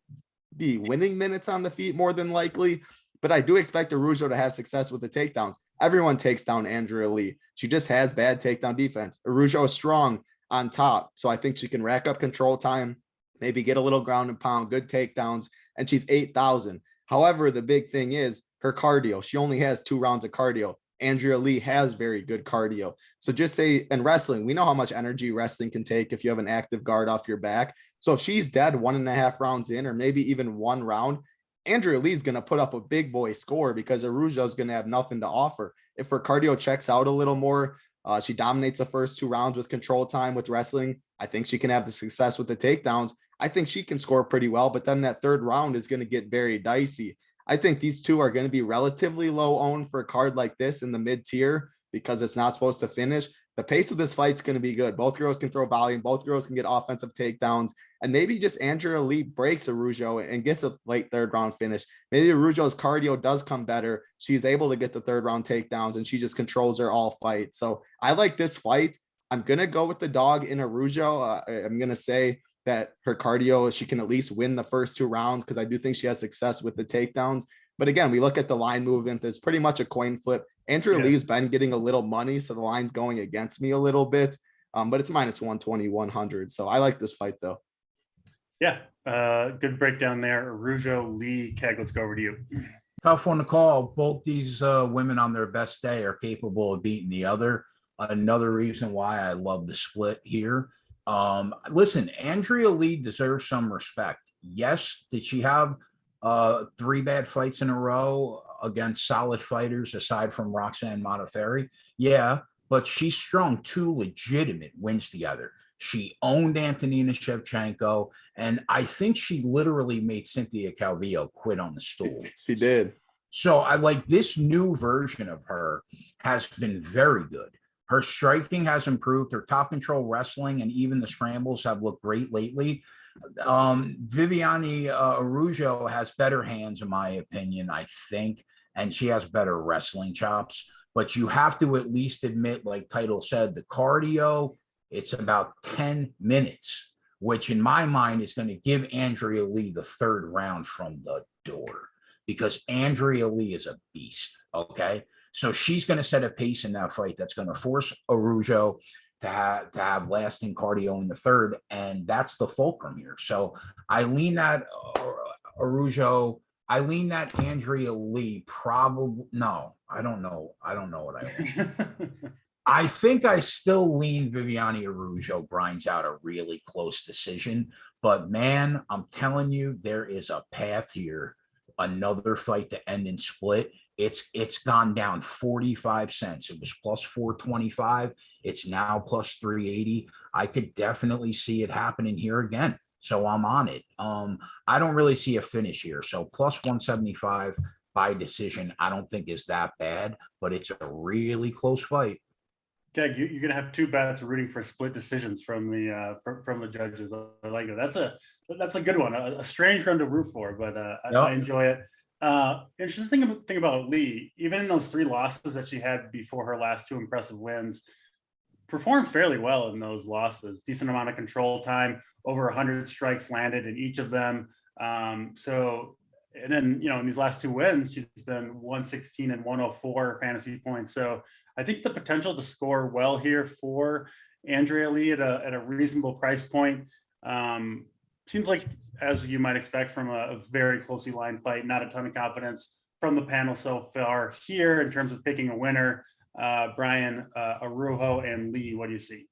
be winning minutes on the feet more than likely. But I do expect Araujo to have success with the takedowns. Everyone takes down Andrea Lee. She just has bad takedown defense. Araujo is strong on top. So I think she can rack up control time, maybe get a little ground and pound, good takedowns, and she's 8,000. However, the big thing is her cardio. She only has 2 rounds of cardio. Andrea Lee has very good cardio. So just say in wrestling, we know how much energy wrestling can take if you have an active guard off your back. So if she's dead 1.5 rounds in, or maybe even 1 round, Andrea Lee's going to put up a big boy score because Araujo is going to have nothing to offer. If her cardio checks out a little more, she dominates the first 2 rounds with control time with wrestling, I think she can have the success with the takedowns. I think she can score pretty well, but then that 3rd round is going to get very dicey. I think these two are going to be relatively low owned for a card like this in the mid tier because it's not supposed to finish. The pace of this fight's going to be good. Both girls can throw volume. Both girls can get offensive takedowns. And maybe just Andrea Lee breaks Araujo and gets a late 3rd round finish. Maybe Araujo's cardio does come better. She's able to get the 3rd round takedowns and she just controls her all fight. So I like this fight. I'm going to go with the dog in Araujo. I'm going to say that her cardio, she can at least win the first 2 rounds because I do think she has success with the takedowns. But again, we look at the line movement. There's pretty much a coin flip. Andrea Lee's been getting a little money, so the line's going against me a little bit. But it's minus 120, 100. So I like this fight, though. Yeah, good breakdown there. Araujo, Lee, Keg, let's go over to you. Tough one to call. Both these women on their best day are capable of beating the other. Another reason why I love the split here. Listen, Andrea Lee deserves some respect. Yes, did she have 3 bad fights in a row against solid fighters aside from Roxanne Modafferi? Yeah, but she strung 2 legitimate wins together. She owned Antonina Shevchenko, and I think she literally made Cynthia Calvillo quit on the stool. She did. So I like this new version of her has been very good. Her striking has improved. Her top control wrestling and even the scrambles have looked great lately. Viviane Araujo has better hands, in my opinion, I think, and she has better wrestling chops. But you have to at least admit, like Title said, the cardio, it's about 10 minutes, which in my mind is going to give Andrea Lee the 3rd round from the door because Andrea Lee is a beast, okay? So she's going to set a pace in that fight that's going to force Araujo to have lasting cardio in the 3rd, and that's the fulcrum here. So I lean that Araujo. I lean that Andrea Lee. Probably no. I don't know. I don't know what I lean. I think I still lean Viviane Araujo grinds out a really close decision, but man, I'm telling you, there is a path here. Another fight to end in split. It's gone down 45 cents. It was plus 425. It's now plus 380. I could definitely see it happening here again. So I'm on it. I don't really see a finish here. So plus 175 by decision, I don't think is that bad, but it's a really close fight. Keg, you're gonna have two bets rooting for split decisions from the judges. I like it. That's a good one. A strange one to root for, but I enjoy it. Interesting thing about Lee, even in those 3 losses that she had before her last 2 impressive wins, performed fairly well in those losses. Decent amount of control time, over 100 strikes landed in each of them. So, and then, in these last 2 wins, she's been 116 and 104 fantasy points. So I think the potential to score well here for Andrea Lee at a reasonable price point seems like, as you might expect from a very closely lined fight, not a ton of confidence from the panel so far here in terms of picking a winner. Brian, Araujo and Lee, what do you see?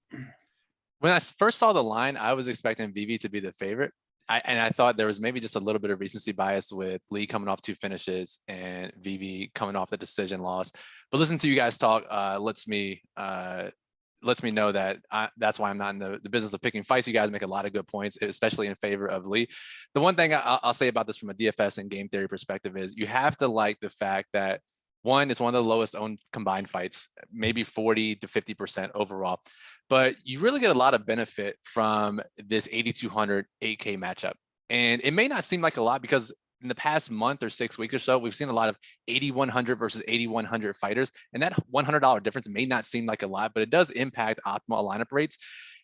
When I first saw the line, I was expecting Vivi to be the favorite. I thought there was maybe just a little bit of recency bias with Lee coming off 2 finishes and Vivi coming off the decision loss. But listening to you guys talk lets me know that that's why I'm not in the business of picking fights. You guys make a lot of good points, especially in favor of Lee. The one thing I'll say about this from a DFS and game theory perspective is you have to like the fact that, one, it's one of the lowest owned combined fights, maybe 40 to 50% overall. But you really get a lot of benefit from this 8,200 8K matchup. And it may not seem like a lot because in the past month or 6 weeks or so, we've seen a lot of 8,100 versus 8,100 fighters. And that $100 difference may not seem like a lot, but it does impact optimal lineup rates.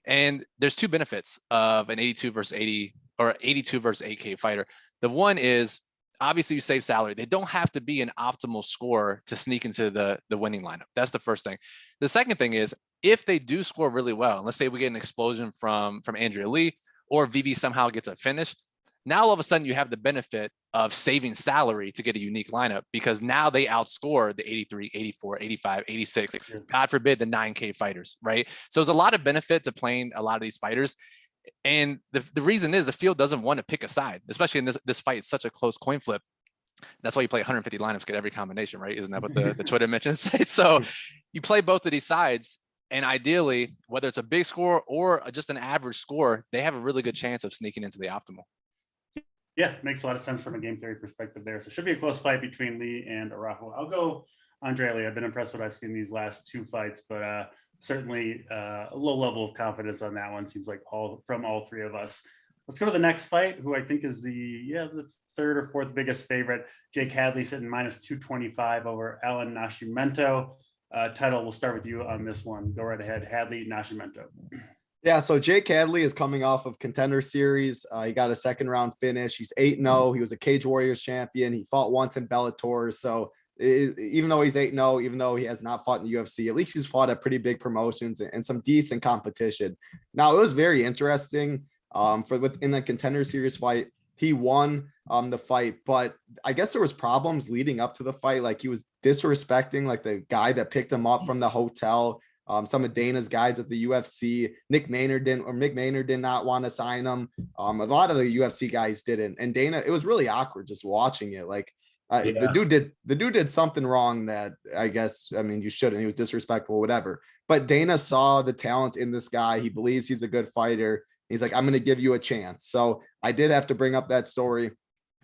And there's 2 benefits of an 82 versus 80 or 82 versus 8K fighter. The one is, obviously you save salary. They don't have to be an optimal score to sneak into the winning lineup. That's the first thing. The second thing is, if they do score really well, and let's say we get an explosion from Andrea Lee, or Vivi somehow gets a finish, now all of a sudden you have the benefit of saving salary to get a unique lineup, because now they outscore the 83, 84, 85, 86, God forbid the 9K fighters, right? So there's a lot of benefit to playing a lot of these fighters. And the reason is the field doesn't want to pick a side, especially in this fight. It's such a close coin flip. That's why you play 150 lineups, get every combination, right? Isn't that what the Twitter mentions say? So you play both of these sides, and ideally, whether it's a big score or just an average score, they have a really good chance of sneaking into the optimal. Yeah, makes a lot of sense from a game theory perspective there. So it should be a close fight between Lee and Araujo. I'll go Andrea Lee. I've been impressed with what I've seen these last 2 fights, but certainly a low level of confidence on that one. Seems like from all 3 of us. Let's go to the next fight, who I think is the 3rd or 4th biggest favorite. Jake Hadley sitting minus 225 over Alan Nascimento. Title, we'll start with you on this one. Go right ahead. Hadley, Nascimento. Yeah, so Jake Hadley is coming off of Contender Series. He got a 2nd round finish. He's 8-0. He was a Cage Warriors champion. He fought once in Bellator. So even though he's 8-0, even though he has not fought in the UFC, at least he's fought at pretty big promotions and some decent competition. Now, it was very interesting within the Contender Series fight. He won the fight, but I guess there was problems leading up to the fight. Like, he was disrespecting like the guy that picked him up from the hotel. Some of Dana's guys at the UFC, Mick Maynard did not want to sign him. A lot of the UFC guys didn't. And Dana, it was really awkward just watching it. Like, the dude did something wrong that I guess, I mean, you shouldn't. He was disrespectful, whatever. But Dana saw the talent in this guy. He believes he's a good fighter. He's like, I'm going to give you a chance. So I did have to bring up that story.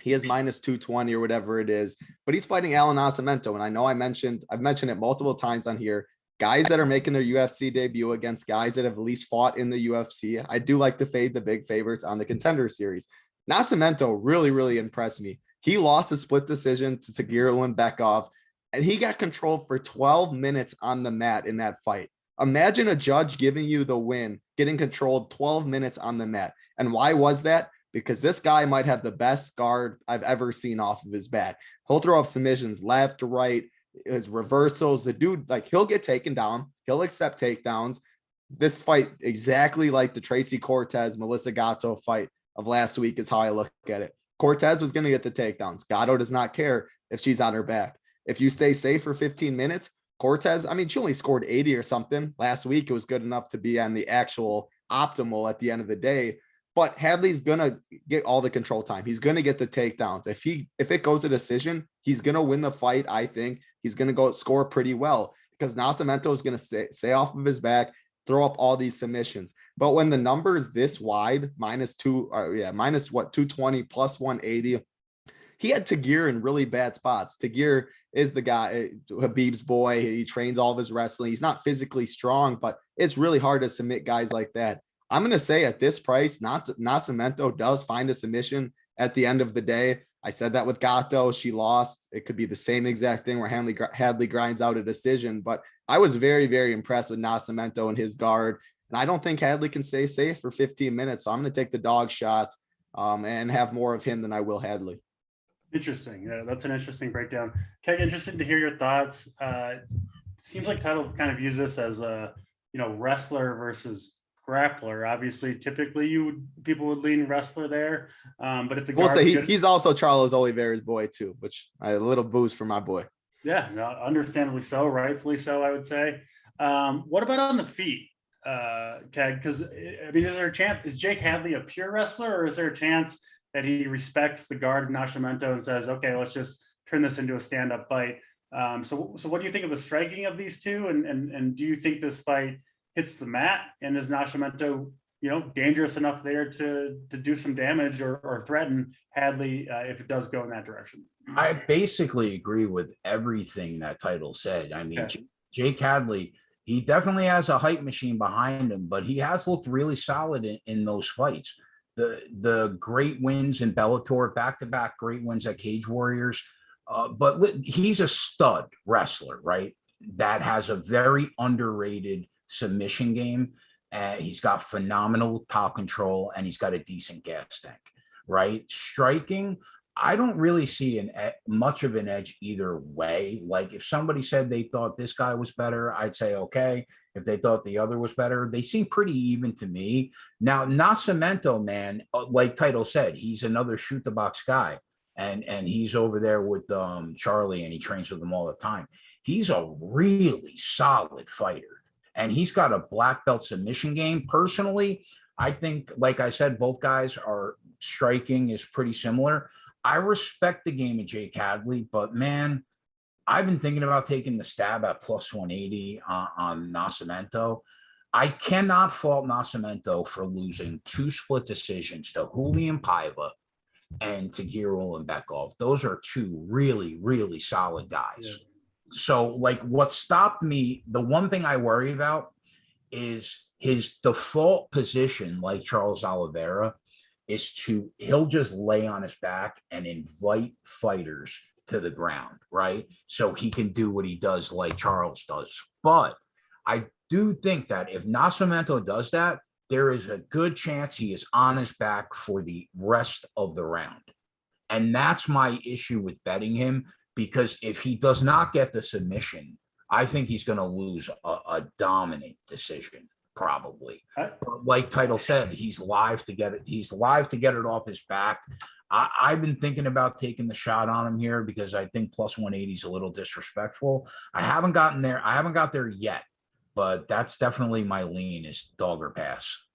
He is minus 220 or whatever it is, but he's fighting Alan Nascimento. And I know I've mentioned it multiple times on here. Guys that are making their UFC debut against guys that have at least fought in the UFC. I do like to fade the big favorites on the Contender Series. Nascimento really, really impressed me. He lost a split decision to Tagir Bekov, and he got controlled for 12 minutes on the mat in that fight. Imagine a judge giving you the win, getting controlled 12 minutes on the mat. And why was that? Because this guy might have the best guard I've ever seen off of his back. He'll throw up submissions left to right, his reversals. The dude, like, he'll get taken down. He'll accept takedowns. This fight, exactly like the Tracy Cortez, Melissa Gatto fight of last week, is how I look at it. Cortez was going to get the takedowns. Gatto does not care if she's on her back. If you stay safe for 15 minutes, Cortez, I mean, she only scored 80 or something. Last week, it was good enough to be on the actual optimal at the end of the day. But Hadley's going to get all the control time. He's going to get the takedowns. If it goes a decision, he's going to win the fight. I think he's going to go score pretty well because Nascimento is going to stay off of his back, throw up all these submissions. But when the number is this wide, minus 220 plus 180, he had Tagir in really bad spots. Tagir is the guy, Habib's boy. He trains all of his wrestling. He's not physically strong, but it's really hard to submit guys like that. I'm going to say at this price, Nascimento does find a submission at the end of the day. I said that with Gato. She lost. It could be the same exact thing where Hadley grinds out a decision. But I was very, very impressed with Nascimento and his guard. And I don't think Hadley can stay safe for 15 minutes. So I'm going to take the dog shots and have more of him than I will Hadley. Interesting. Yeah, that's an interesting breakdown. Keg, interested to hear your thoughts. Seems like Title kind of views this as a, wrestler versus grappler. Obviously, typically people would lean wrestler there. But if the we'll say he's also Charles Oliveira's boy too, which a little boost for my boy. Yeah, no, understandably so, rightfully so, I would say. What about on the feet, Keg? Because I mean, is there a chance? Is Jake Hadley a pure wrestler, or is there a chance that he respects the guard of Nascimento and says, okay, let's just turn this into a stand-up fight? So what do you think of the striking of these two? And do you think this fight hits the mat, and is Nascimento, dangerous enough there to do some damage or threaten Hadley if it does go in that direction? I basically agree with everything that Title said. I mean, okay. Jake Hadley, he definitely has a hype machine behind him, but he has looked really solid in those fights. The great wins in Bellator, back-to-back great wins at Cage Warriors. But he's a stud wrestler, right? That has a very underrated submission game. He's got phenomenal top control, and he's got a decent gas tank, right? Striking, I don't really see much of an edge either way. Like if somebody said they thought this guy was better, I'd say, okay. If they thought the other was better, they seem pretty even to me. Now, Nascimento, man, like Title said, he's another shoot the box guy. And he's over there with Charlie, and he trains with him all the time. He's a really solid fighter, and he's got a black belt submission game. Personally, I think, like I said, both guys are striking is pretty similar. I respect the game of Jake Hadley, but man, I've been thinking about taking the stab at plus 180 on Nascimento. I cannot fault Nascimento for losing 2 split decisions to Julian Paiva and Tagir Ulanbekov. Those are 2 really, really solid guys. Yeah. So, like, what stopped me, the one thing I worry about is his default position, like Charles Oliveira, is he'll just lay on his back and invite fighters to the ground, right? So he can do what he does like Charles does. But I do think that if Nascimento does that, there is a good chance he is on his back for the rest of the round. And that's my issue with betting him, because if he does not get the submission, I think he's going to lose a dominant decision, probably. But like Title said, he's live to get it. He's live to get it off his back. I've been thinking about taking the shot on him here because I think plus 180 is a little disrespectful. I haven't gotten there. I haven't got there yet. But that's definitely my lean is dog or pass.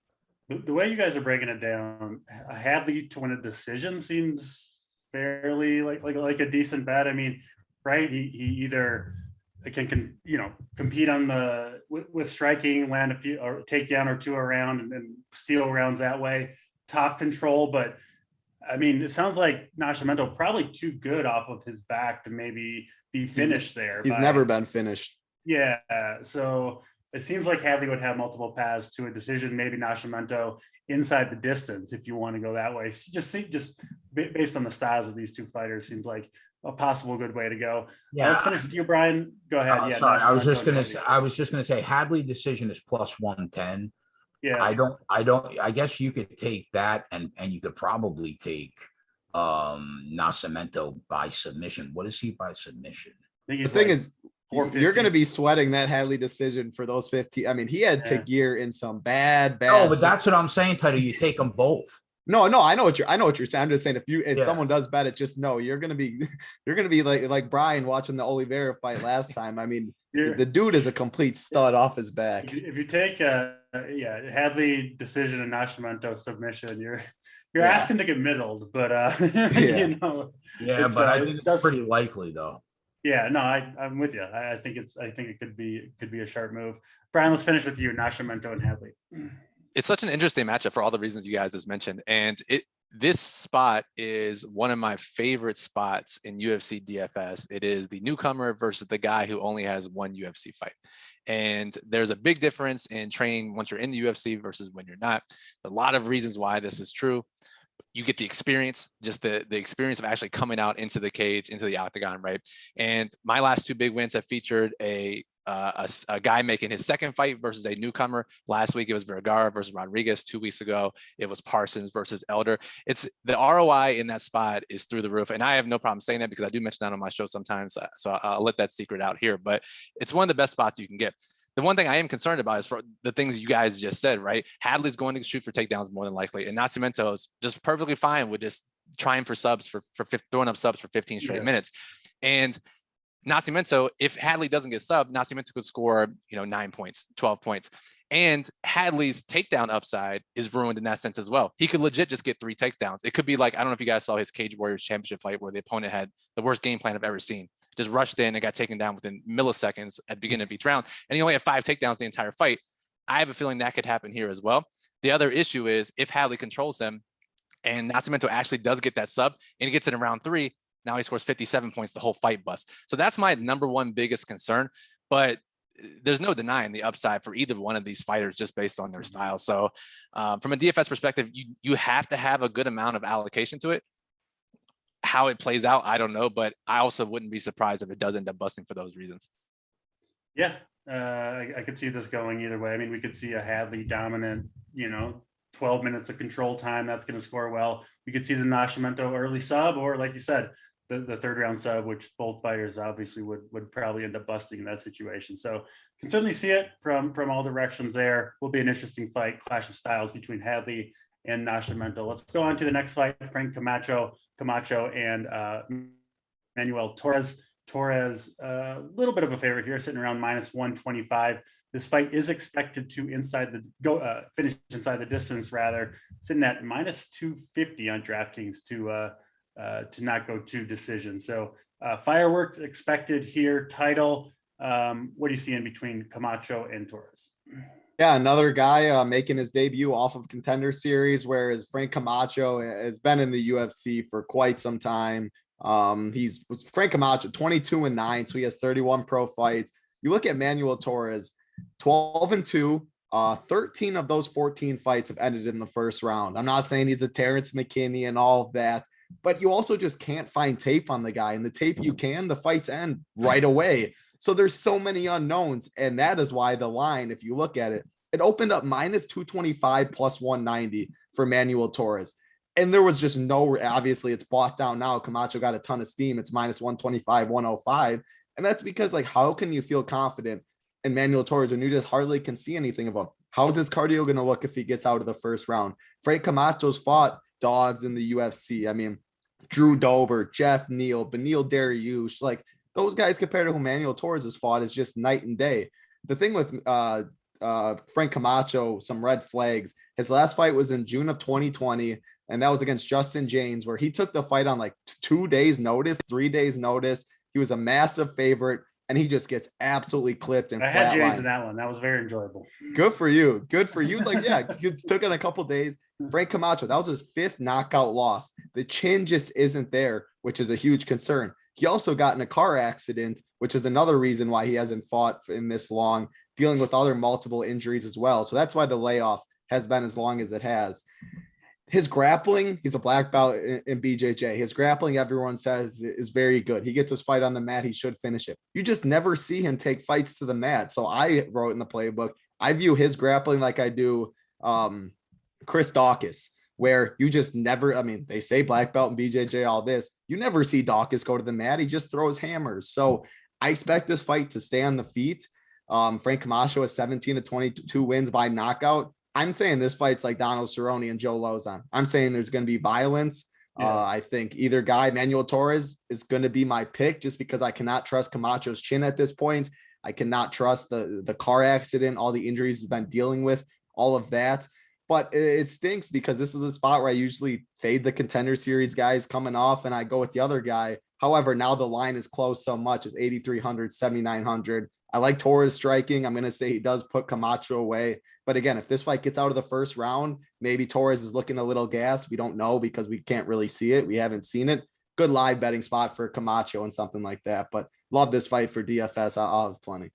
The way you guys are breaking it down, Hadley to win a decision seems fairly like a decent bet. I mean, right? He either can compete on with striking, land a few or take down or 2 around and steal rounds that way. Top control, but I mean, it sounds like Nascimento probably too good off of his back to maybe be finished there. He's never been finished. Yeah, so it seems like Hadley would have multiple paths to a decision, maybe Nascimento inside the distance, if you want to go that way. Just based on the styles of these 2 fighters, seems like a possible good way to go. Yeah. Let's finish with you, Brian. Go ahead. Yeah, sorry, I was just gonna say Hadley decision is plus 110. Yeah, I guess you could take that, and you could probably take Nascimento by submission. What is he by submission? The thing is, you're going to be sweating that Hadley decision for those 15. I mean, he had Tagir in some bad. Oh, but that's what I'm saying, Title. You take them both. No, I know what you're saying. I'm just saying if someone does bet it, just know you're going to be like Brian watching the Oliveira fight last time. I mean, the dude is a complete stud off his back. If you take Hadley decision and Nascimento submission, you're asking to get middled, but but I think it's pretty likely though. Yeah, no, I'm with you. I think it could be a sharp move. Brian, let's finish with you, Nascimento and Hadley. It's such an interesting matchup for all the reasons you guys just mentioned, and this spot is one of my favorite spots in UFC DFS. It is the newcomer versus the guy who only has one UFC fight. And there's a big difference in training once you're in the UFC versus when you're not. A lot of reasons why this is true. You get the experience, just the experience of actually coming out into the cage, into the octagon, right? And my last 2 big wins have featured a guy making his second fight versus a newcomer. Last week, it was Vergara versus Rodriguez. 2 weeks ago, it was Parsons versus Elder. It's the ROI in that spot is through the roof. And I have no problem saying that because I do mention that on my show sometimes. So I'll let that secret out here, but it's one of the best spots you can get. The one thing I am concerned about is for the things you guys just said, right? Hadley's going to shoot for takedowns more than likely. And Nascimento is just perfectly fine with just trying for subs for throwing up subs for 15 straight minutes. And Nascimento, if Hadley doesn't get subbed, Nascimento could score, 9 points, 12 points. And Hadley's takedown upside is ruined in that sense as well. He could legit just get 3 takedowns. It could be like, I don't know if you guys saw his Cage Warriors championship fight where the opponent had the worst game plan I've ever seen. Just rushed in and got taken down within milliseconds at the beginning of each round. And he only had 5 takedowns the entire fight. I have a feeling that could happen here as well. The other issue is if Hadley controls him and Nascimento actually does get that sub and he gets it in round 3, now he scores 57 points, the whole fight bust. So that's my number one biggest concern. But there's no denying the upside for either one of these fighters just based on their style. So from a DFS perspective, you have to have a good amount of allocation to it. How it plays out, I don't know, but I also wouldn't be surprised if it does end up busting for those reasons. Yeah, I could see this going either way. I mean, we could see a Hadley dominant, 12 minutes of control time. That's going to score well. We could see the Nascimento early sub, or like you said, the third round sub, which both fighters obviously would probably end up busting in that situation. So can certainly see it from all directions there. Will be an interesting fight, clash of styles between Hadley and Nascimento. Let's go on to the next fight, Frank Camacho and Manuel Torres. Torres, a little bit of a favorite here, sitting around -125. This fight is expected to finish inside the distance, rather, sitting at -250 on DraftKings to not go to decision. So fireworks expected here. Title, what do you see in between Camacho and Torres? Yeah, another guy making his debut off of Contender Series, whereas Frank Camacho has been in the UFC for quite some time. He's Frank Camacho, 22-9, so he has 31 pro fights. You look at Manuel Torres, 12-2. 13 of those 14 fights have ended in the first round. I'm not saying he's a Terrence McKinney and all of that, but you also just can't find tape on the guy. And the tape you can, the fights end right away. So there's so many unknowns. And that is why the line, if you look at it, it opened up -225 plus 190 for Manuel Torres. And there was just no, obviously it's bought down now. Camacho got a ton of steam. It's -125, 105. And that's because, like, how can you feel confident in Manuel Torres when you just hardly can see anything of him? How's his cardio going to look if he gets out of the first round? Frank Camacho's fought dogs in the UFC. I mean, Drew Dober, Jeff Neal, Beneil Dariush, like those guys compared to who Manuel Torres has fought is just night and day. The thing with Frank Camacho, some red flags. His last fight was in June of 2020, and that was against Justin James, where he took the fight on like 2 days notice, 3 days notice. He was a massive favorite, and he just gets absolutely clipped. And I had James in that one. That was very enjoyable. Good for you. Good for you. He was like, yeah, he took it in a couple days. Frank Camacho, that was his 5th knockout loss. The chin just isn't there, which is a huge concern. He also got in a car accident, which is another reason why he hasn't fought in this long, dealing with other multiple injuries as well. So that's why the layoff has been as long as it has. His grappling, he's a black belt in BJJ. His grappling, everyone says, is very good. He gets his fight on the mat. He should finish it. You just never see him take fights to the mat. So I wrote in the playbook, I view his grappling like I do Chris Dawkins, where you just never, I mean, they say black belt and BJJ, all this. You never see Dawkins go to the mat. He just throws hammers. So I expect this fight to stay on the feet. Frank Camacho has 17-22 wins by knockout. I'm saying this fight's like Donald Cerrone and Joe Lozon. I'm saying there's going to be violence. Yeah. I think either guy, Manuel Torres, is going to be my pick just because I cannot trust Camacho's chin at this point. I cannot trust the car accident, all the injuries he's been dealing with, all of that. But it stinks because this is a spot where I usually fade the Contender Series guys coming off and I go with the other guy. However, now the line is closed so much. It's 8,300, 7,900. I like Torres striking. I'm going to say he does put Camacho away. But again, if this fight gets out of the first round, maybe Torres is looking a little gas. We don't know because we can't really see it. We haven't seen it. Good live betting spot for Camacho and something like that. But love this fight for DFS. I'll have plenty.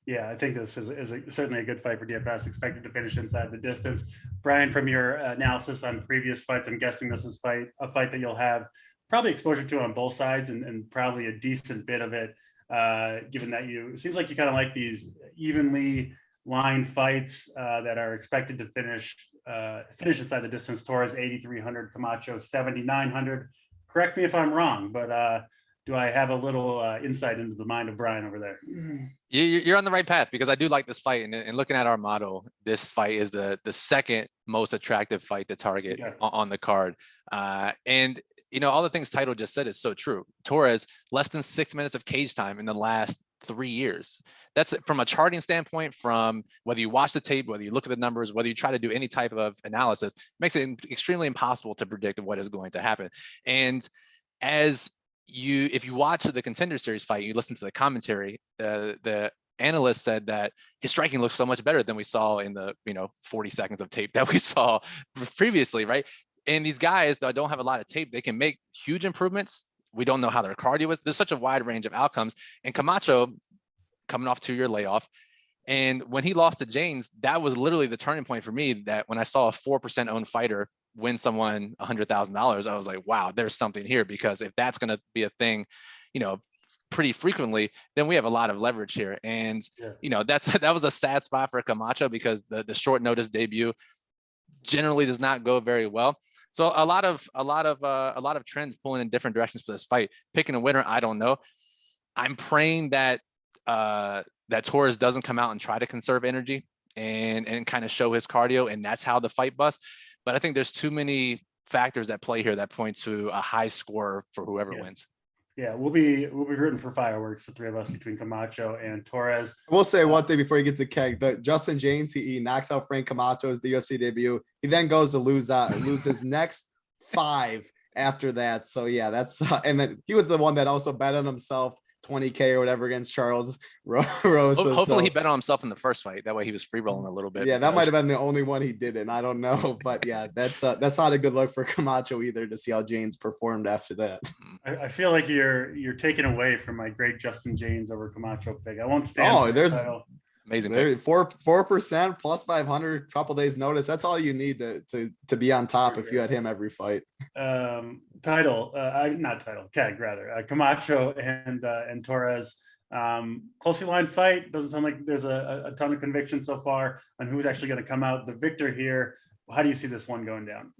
Yeah, I think this is certainly a good fight for DFS, expected to finish inside the distance. Brian, from your analysis on previous fights, I'm guessing this is a fight that you'll have probably exposure to on both sides and probably a decent bit of it, given that it seems like you kind of like these evenly lined fights that are expected to finish inside the distance. Torres 8,300, Camacho 7,900. Correct me if I'm wrong, but do I have a little insight into the mind of Brian over there? You're on the right path, because I do like this fight. And looking at our model, this fight is the second most attractive fight to target on the card. And all the things Title just said is so true. Torres, less than 6 minutes of cage time in the last 3 years. That's from a charting standpoint, from whether you watch the tape, whether you look at the numbers, whether you try to do any type of analysis, makes it extremely impossible to predict what is going to happen. And if you watch the Contender Series fight, you listen to the commentary, the analyst said that his striking looks so much better than we saw in the 40 seconds of tape that we saw previously, right? And these guys that don't have a lot of tape, they can make huge improvements. We don't know how their cardio is. There's such a wide range of outcomes. And Camacho, coming off 2-year layoff, and when he lost to James, that was literally the turning point for me. That when I saw a 4% owned fighter win someone $100,000, I was like, wow, there's something here. Because if that's going to be a thing, pretty frequently, then we have a lot of leverage here. And that was a sad spot for Camacho, because the short notice debut generally does not go very well. So a lot of trends pulling in different directions for this fight. Picking a winner, I don't know. I'm praying that Torres doesn't come out and try to conserve energy and kind of show his cardio, and that's how the fight busts. But I think there's too many factors at play here that point to a high score for whoever wins. Yeah, we'll be rooting for fireworks, the three of us, between Camacho and Torres. I will say one thing before you get to Keg. But Justin James, he knocks out Frank Camacho's UFC debut. He then goes to lose his next 5 after that. So yeah, that's and then he was the one that also bet on himself 20K or whatever against Charles Rosa. Hopefully he bet on himself in the first fight. That way he was free rolling a little bit. Yeah, that might have been the only one he didn't. I don't know, but yeah, that's not a good look for Camacho either, to see how James performed after that. I feel like you're taken away from my great Justin James over Camacho pick. I won't stand. Oh, there's amazing. 4% plus 500, couple days notice. That's all you need to be on top if you had him every fight. Keg rather. Camacho and Torres. Closely lined fight. Doesn't sound like there's a ton of conviction so far on who's actually going to come out the victor here. How do you see this one going down?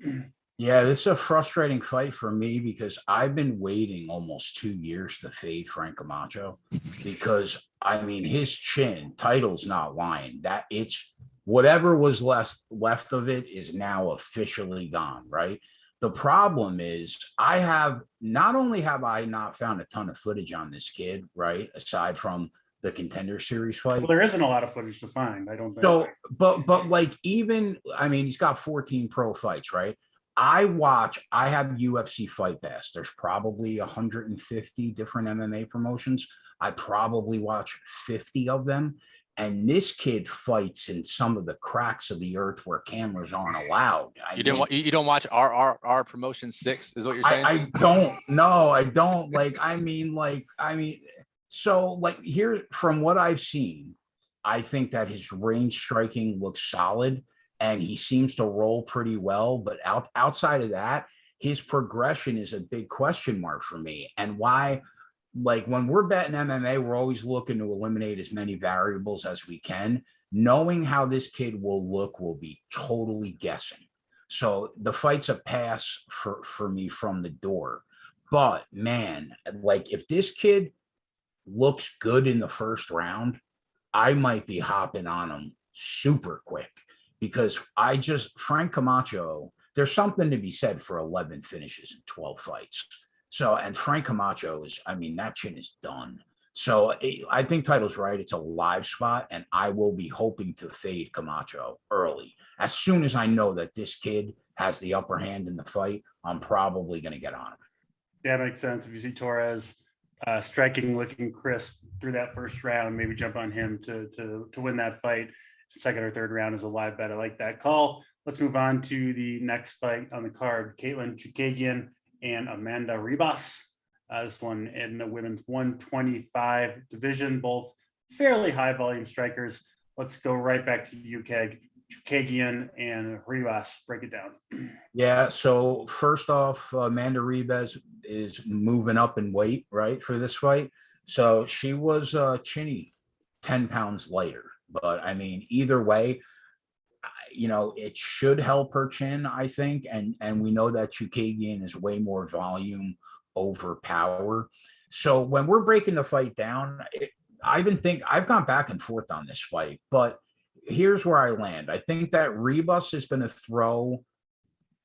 Yeah, this is a frustrating fight for me, because I've been waiting almost 2 years to fade Frank Camacho, because his chin, Title's not lying, that it's whatever was left of it is now officially gone, right? The problem is not only have I not found a ton of footage on this kid, right, aside from the Contender Series fight. Well, there isn't a lot of footage to find, I don't think. So, but like, he's got 14 pro fights, right? I have UFC Fight Pass. There's probably 150 different MMA promotions. I probably watch 50 of them. And this kid fights in some of the cracks of the earth where cameras aren't allowed. You don't watch our promotion 6 is what you're saying? I don't. No, I don't. So here, from what I've seen, I think that his range striking looks solid, and he seems to roll pretty well. But outside of that, his progression is a big question mark for me. And why? When we're betting MMA, we're always looking to eliminate as many variables as we can. Knowing how this kid will look will be totally guessing. So the fight's a pass for me from the door. But man, if this kid looks good in the first round, I might be hopping on him super quick, because Frank Camacho, there's something to be said for 11 finishes in 12 fights. So, and Frank Camacho that chin is done. So I think Title's right. It's a live spot, and I will be hoping to fade Camacho early. As soon as I know that this kid has the upper hand in the fight, I'm probably going to get on him. Yeah, makes sense. If you see Torres striking, looking crisp through that first round. Maybe jump on him to win that fight. Second or third round is a live bet. I like that call. Let's move on to the next fight on the card. Chookagian and Amanda Ribas. This one in the women's 125 division, both fairly high volume strikers. Let's go right back to you, Keg. Chookagian and Ribas. Break it down. Yeah. So first off, Amanda Ribas is moving up in weight, right, for this fight. So she was chinny, 10 pounds lighter. But I mean, either way, it should help her chin, I think. And we know that Chookagian is way more volume over power. So when we're breaking the fight down, I've gone back and forth on this fight, but here's where I land. I think that Ribas is going to throw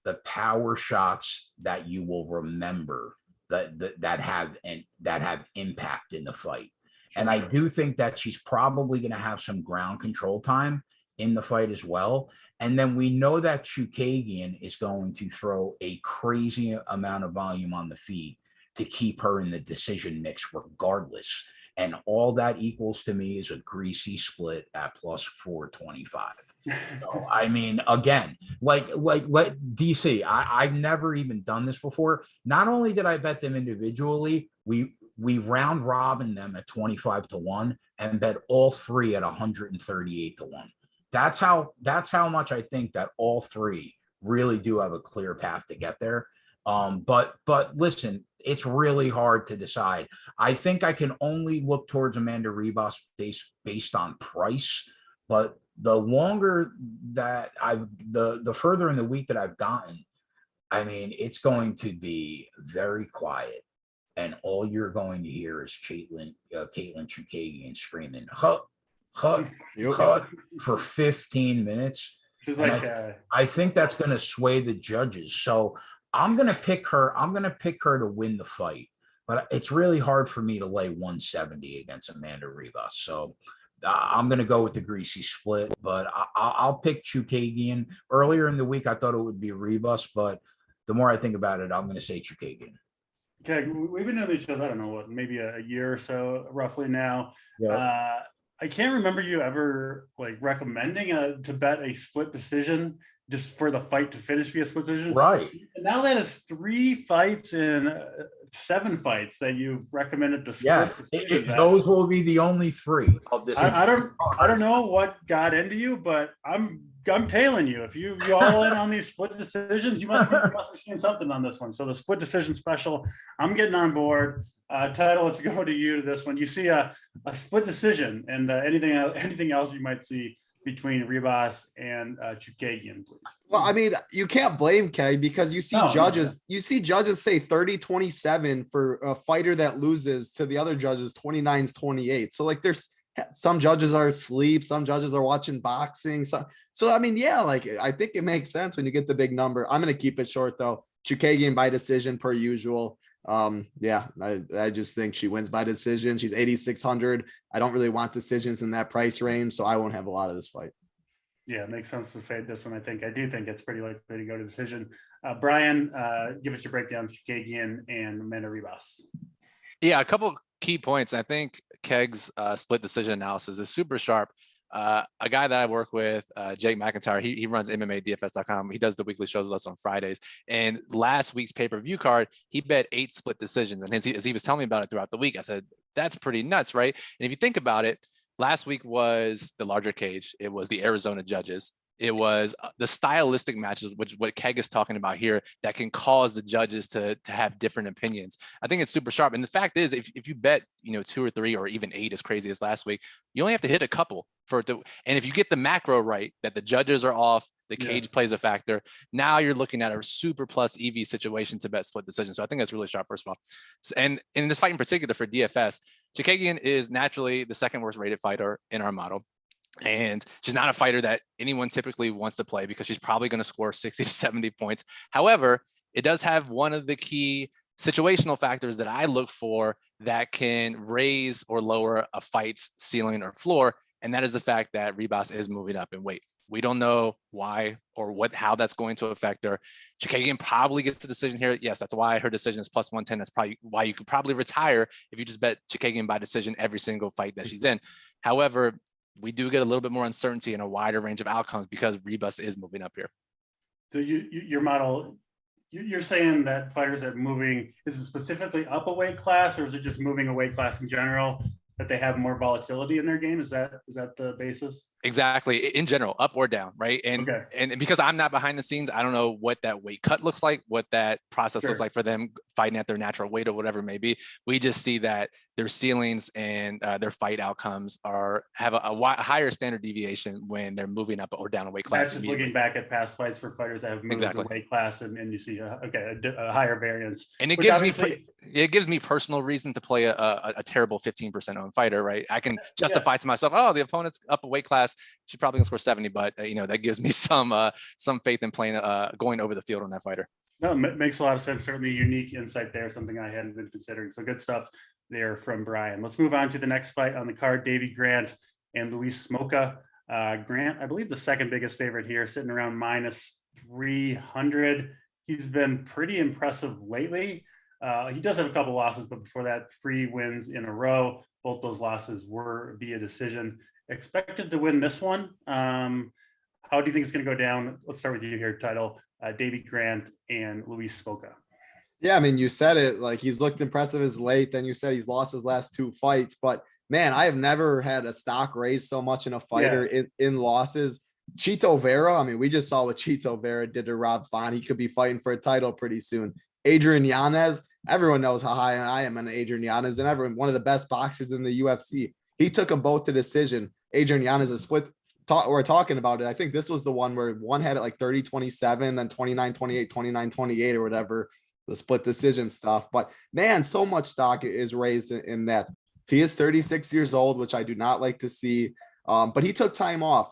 the power shots that you will remember that have impact in the fight. And I do think that she's probably going to have some ground control time in the fight as well. And then we know that Chookagian is going to throw a crazy amount of volume on the feet to keep her in the decision mix regardless. And all that equals to me is a greasy split at plus 425. So, I mean, again, like DC, I've never even done this before. Not only did I bet them individually, we round robin them at 25-1 and bet all three at 138-1. That's how much I think that all three really do have a clear path to get there. But listen, it's really hard to decide. I think I can only look towards Amanda Ribas based on price, but the longer that the further in the week that I've gotten, I mean, it's going to be very quiet, and all you're going to hear is Caitlin Chookagian screaming "hut, hut, hut" for 15 minutes. She's like, I think that's going to sway the judges. So I'm going to pick her. I'm going to pick her to win the fight, but it's really hard for me to lay 170 against Amanda Ribas. So I'm going to go with the greasy split, but I'll pick Chookagian. Earlier in the week, I thought it would be Ribas, but the more I think about it, I'm going to say Chookagian. Okay, we've been doing these shows, I don't know what, maybe a year or so roughly now. Yeah. I can't remember you ever like recommending to bet a split decision just for the fight to finish via split decision. Right. And now that is 3 fights in 7 fights that you've recommended the split decision. Those will be the only 3 of this. I don't know what got into you, but I'm tailing you. If you all in on these split decisions, you must be seeing something on this one. So the split decision special, I'm getting on board. Title, let's go to you to this one. You see a split decision, and anything else you might see between Ribas and Chookagian, please. Well, I mean, you can't blame Kay because you see judges say 30-27 for a fighter that loses to the other judges 29-28. So like there's some judges are asleep, some judges are watching boxing. So I mean, yeah, like I think it makes sense when you get the big number. I'm going to keep it short though. Chookagian by decision per usual. Yeah, I just think she wins by decision. She's 8,600. I don't really want decisions in that price range, so I won't have a lot of this fight. Yeah, it makes sense to fade this one. I do think it's pretty likely to go to decision. Brian, give us your breakdown of Chookagian and Amanda Ribas. Yeah, a couple key points. I think Keg's split decision analysis is super sharp. A guy that I work with, Jake McIntyre, he runs MMADFS.com. He does the weekly shows with us on Fridays. And last week's pay-per-view card, he bet 8 split decisions. And as he was telling me about it throughout the week, I said, that's pretty nuts, right? And if you think about it, last week was the larger cage. It was the Arizona judges. It was the stylistic matches, which what Keg is talking about here, that can cause the judges to have different opinions. I think it's super sharp. And the fact is, if you bet, 2 or 3 or even 8 as crazy as last week, you only have to hit a couple for it to. And if you get the macro right, that the judges are off, the cage plays a factor. Now you're looking at a super plus EV situation to bet split decision. So I think that's really sharp, first of all. And in this fight in particular for DFS, Chookagian is naturally the second worst rated fighter in our model. And she's not a fighter that anyone typically wants to play because she's probably going to score 60 to 70 points. However, it does have one of the key situational factors that I look for that can raise or lower a fight's ceiling or floor. And that is the fact that Ribas is moving up in weight. We don't know why or how that's going to affect her. Chookagian probably gets the decision here. Yes, that's why her decision is plus 110. That's probably why you could probably retire if you just bet Chookagian by decision every single fight that she's in. However, we do get a little bit more uncertainty and a wider range of outcomes because Ribas is moving up here. So your model, you're saying that fighters that moving, is it specifically up a weight class, or is it just moving a weight class in general, that they have more volatility in their game? Is that the basis? Exactly. In general, up or down, right? And Okay. and because I'm not behind the scenes, I don't know what that weight cut looks like, what that process looks like for them fighting at their natural weight or whatever it may be. We just see that their ceilings and their fight outcomes have a higher standard deviation when they're moving up or down a weight class. That's just looking back at past fights for fighters that have moved Exactly. the weight class, and you see a higher variance. And it gives me personal reason to play a terrible 15% owned fighter, right? I can justify to myself, oh, the opponent's up a weight class, she's probably gonna score 70, but that gives me some faith in playing going over the field on that fighter. No, it makes a lot of sense. Certainly unique insight there, something I hadn't been considering. So good stuff there from Brian. Let's move on to the next fight on the card, Davy Grant and Luis Smolka. Grant, I believe the second biggest favorite here, sitting around minus 300. He's been pretty impressive lately. He does have a couple losses, but before that, 3 wins in a row. Both those losses were via decision. Expected to win this one. How do you think it's going to go down? Let's start with you here, Title. Davy Grant and Luis Smolka. Yeah, I mean, you said it, like he's looked impressive as late. Then you said he's lost his last 2 fights. But man, I have never had a stock raise so much in a fighter in losses. Chito Vera, I mean, we just saw what Chito Vera did to Rob Font. He could be fighting for a title pretty soon. Adrian Yanez, everyone knows how high I am on Adrian Yanez, and everyone, one of the best boxers in the UFC. He took them both to decision. Adrian Yanez is split. We're talking about it. I think this was the one where one had it like 30-27, then 29-28, 29-28 or whatever, the split decision stuff. But man, so much stock is raised in that. He is 36 years old, which I do not like to see. But he took time off.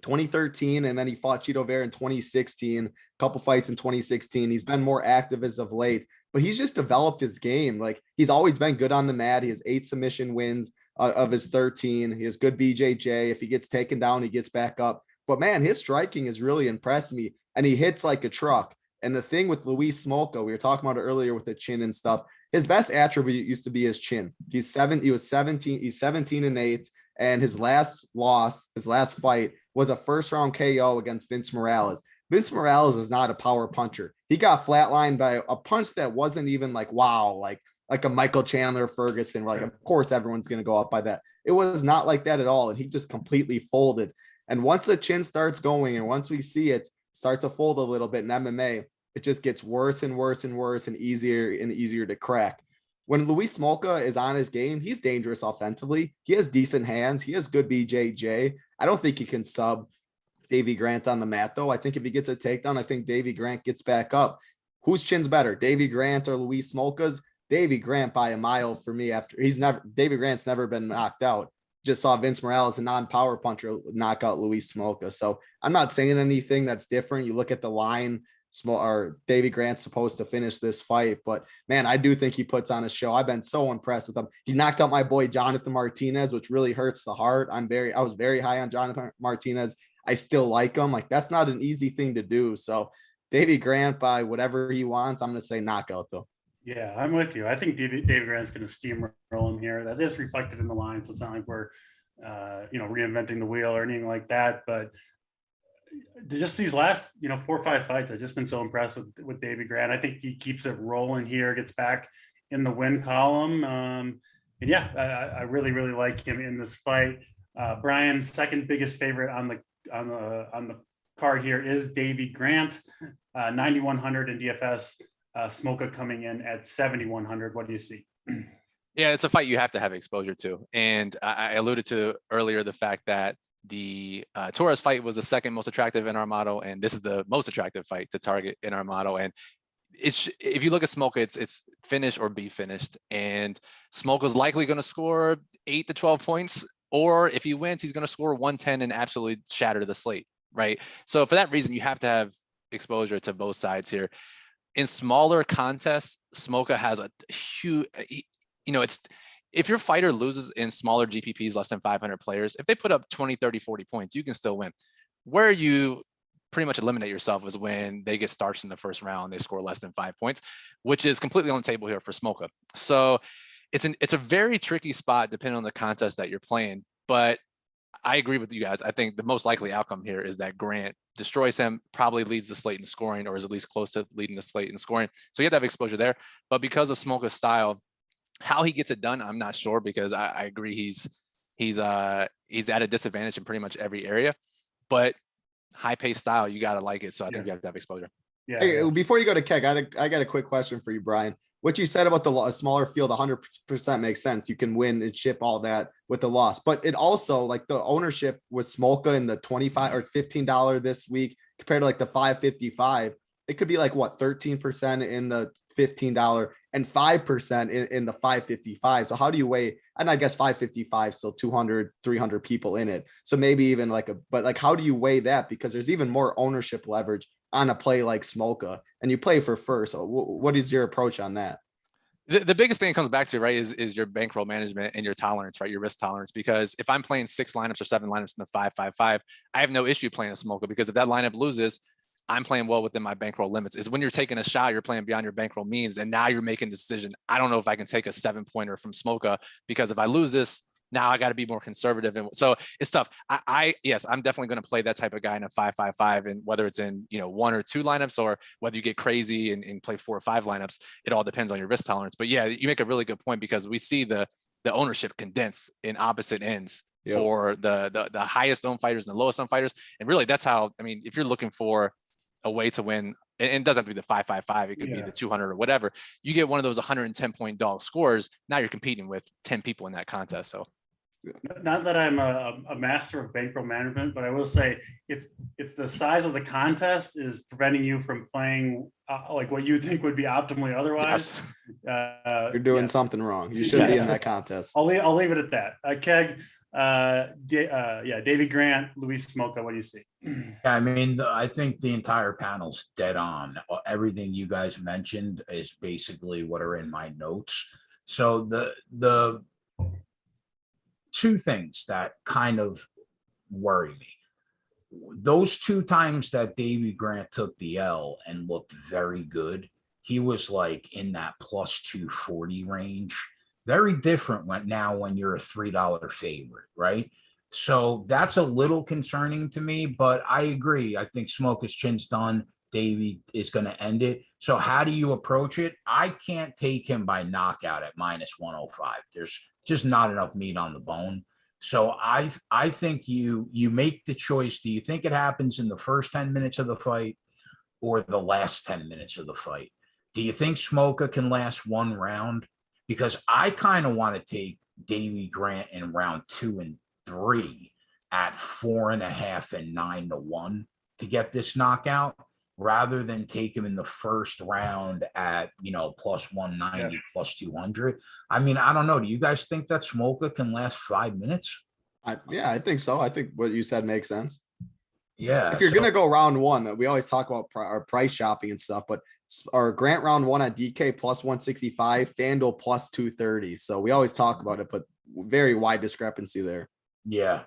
2013, and then he fought Chito Vera in 2016, a couple fights in 2016. He's been more active as of late, but he's just developed his game. Like, he's always been good on the mat. He has 8 submission wins of his 13. He has good BJJ. If he gets taken down, he gets back up. But man, his striking has really impressed me, and he hits like a truck. And the thing with Luis Smolka, we were talking about it earlier with the chin and stuff. His best attribute used to be his chin. He's 17-8, and his last loss, his last fight, was a first-round KO against Vince Morales. Vince Morales is not a power puncher. He got flatlined by a punch that wasn't even like, wow, like a Michael Chandler Ferguson. Like, of course, everyone's going to go up by that. It was not like that at all, and he just completely folded. And once the chin starts going, and once we see it start to fold a little bit in MMA, it just gets worse and worse and worse and easier to crack. When Luis Smolka is on his game, he's dangerous offensively. He has decent hands. He has good BJJ. I don't think he can sub Davy Grant on the mat, though. I think if he gets a takedown, I think Davy Grant gets back up. Whose chin's better, Davy Grant or Luis Smolka's? Davy Grant by a mile for me. Davy Grant's never been knocked out. Just saw Vince Morales, a non-power puncher, knock out Luis Smolka. So I'm not saying anything that's different. You look at the line, Davy Grant's supposed to finish this fight, but man, I do think he puts on a show. I've been so impressed with him. He knocked out my boy Jonathan Martinez, which really hurts the heart. I was very high on Jonathan Martinez. I still like him. Like, that's not an easy thing to do. So Davy Grant by whatever he wants. I'm going to say knockout though. Yeah, I'm with you. I think Davy Grant's going to steamroll him here. That is reflected in the line, so it's not like we're reinventing the wheel or anything like that. But just these last 4 or 5 fights, I've just been so impressed with Davy Grant. I think he keeps it rolling here, gets back in the win column. I really like him in this fight. Brian's second biggest favorite on the card here is Davy Grant, 9,100 in DFS. Smolka coming in at 7,100. What do you see? Yeah, it's a fight you have to have exposure to. And I alluded to earlier the fact that the Torres fight was the second most attractive in our model, and this is the most attractive fight to target in our model. And if you look at Smolka, it's finish or be finished. And Smolka's likely going to score 8 to 12 points, or if he wins, he's going to score 110 and absolutely shatter the slate, right? So for that reason, you have to have exposure to both sides here. In smaller contests, Smolka has a huge, if your fighter loses in smaller GPPs, less than 500 players, if they put up 20, 30, 40 points, you can still win. Where you pretty much eliminate yourself is when they get starched in the first round, they score less than 5 points, which is completely on the table here for Smolka. So it's a very tricky spot depending on the contest that you're playing. But I agree with you guys. I think the most likely outcome here is that Grant destroys him, probably leads the slate in scoring, or is at least close to leading the slate in scoring. So you have to have exposure there. But because of Smolka's style, how he gets it done, I'm not sure, because I agree he's at a disadvantage in pretty much every area. But high-paced style, you gotta like it. So I think you have to have exposure. Yeah. Hey, before you go to Keg, I got a quick question for you, Brian. What you said about the smaller field, 100% makes sense. You can win and chip all that with the loss, but it also, like, the ownership with Smolka in the $25 or $15 this week compared to like the $5.55, it could be like what, 13% in the $15 and 5% in the $5.55. So how do you weigh? And I guess $5.55 still 200, 300 people in it. So maybe even but like, how do you weigh that? Because there's even more ownership leverage on a play like Smolka, and you play for first. So what is your approach on that? The biggest thing it comes back to, right, is your bankroll management and your tolerance, right? Your risk tolerance. Because if I'm playing 6 lineups or 7 lineups in the 5-5-5, I have no issue playing a Smolka, because if that lineup loses, I'm playing well within my bankroll limits. Is when you're taking a shot, you're playing beyond your bankroll means, and now you're making a decision. I don't know if I can take a 7-pointer from Smolka, because if I lose this, now I got to be more conservative. And so it's tough. Yes, I'm definitely going to play that type of guy in a 5-5-5, and whether it's in 1 or 2 lineups, or whether you get crazy and play 4 or 5 lineups, it all depends on your risk tolerance. But yeah, you make a really good point, because we see the ownership condense in opposite ends. Yep. For the highest owned fighters and the lowest owned fighters. And really, that's how, I mean, if you're looking for a way to win, and it doesn't have to be the 5-5-5, it could be the 200 or whatever, you get one of those 110-point dog scores, now you're competing with 10 people in that contest. So not that I'm a master of bankroll management, but I will say, if the size of the contest is preventing you from playing like what you think would be optimally otherwise, you're doing something wrong. You shouldn't be in that contest. I'll leave it at that. Keg, Davey Grant, Luis Smolka, what do you see? Yeah, I mean, I think the entire panel's dead on. Everything you guys mentioned is basically what are in my notes. So the 2 things that kind of worry me. Those 2 times that Davey Grant took the L and looked very good, he was like in that plus 240 range. Very different when you're a $3 favorite, right? So that's a little concerning to me, but I agree. I think Smolka's chin's done. Davey is going to end it. So how do you approach it? I can't take him by knockout at minus 105. There's just not enough meat on the bone. So I think you make the choice. Do you think it happens in the first 10 minutes of the fight or the last 10 minutes of the fight? Do you think Smolka can last 1 round? Because I kind of want to take Davey Grant in round 2 and 3 at 4.5 and 9-1 to get this knockout, rather than take him in the first round at, plus 190, plus 200. I mean, I don't know. Do you guys think that Smolka can last 5 minutes? I think so. I think what you said makes sense. Yeah. If you're going to go round 1, we always talk about our price shopping and stuff, but our Grant round 1 at DK plus 165, FanDuel plus 230. So we always talk about it, but very wide discrepancy there. Yeah.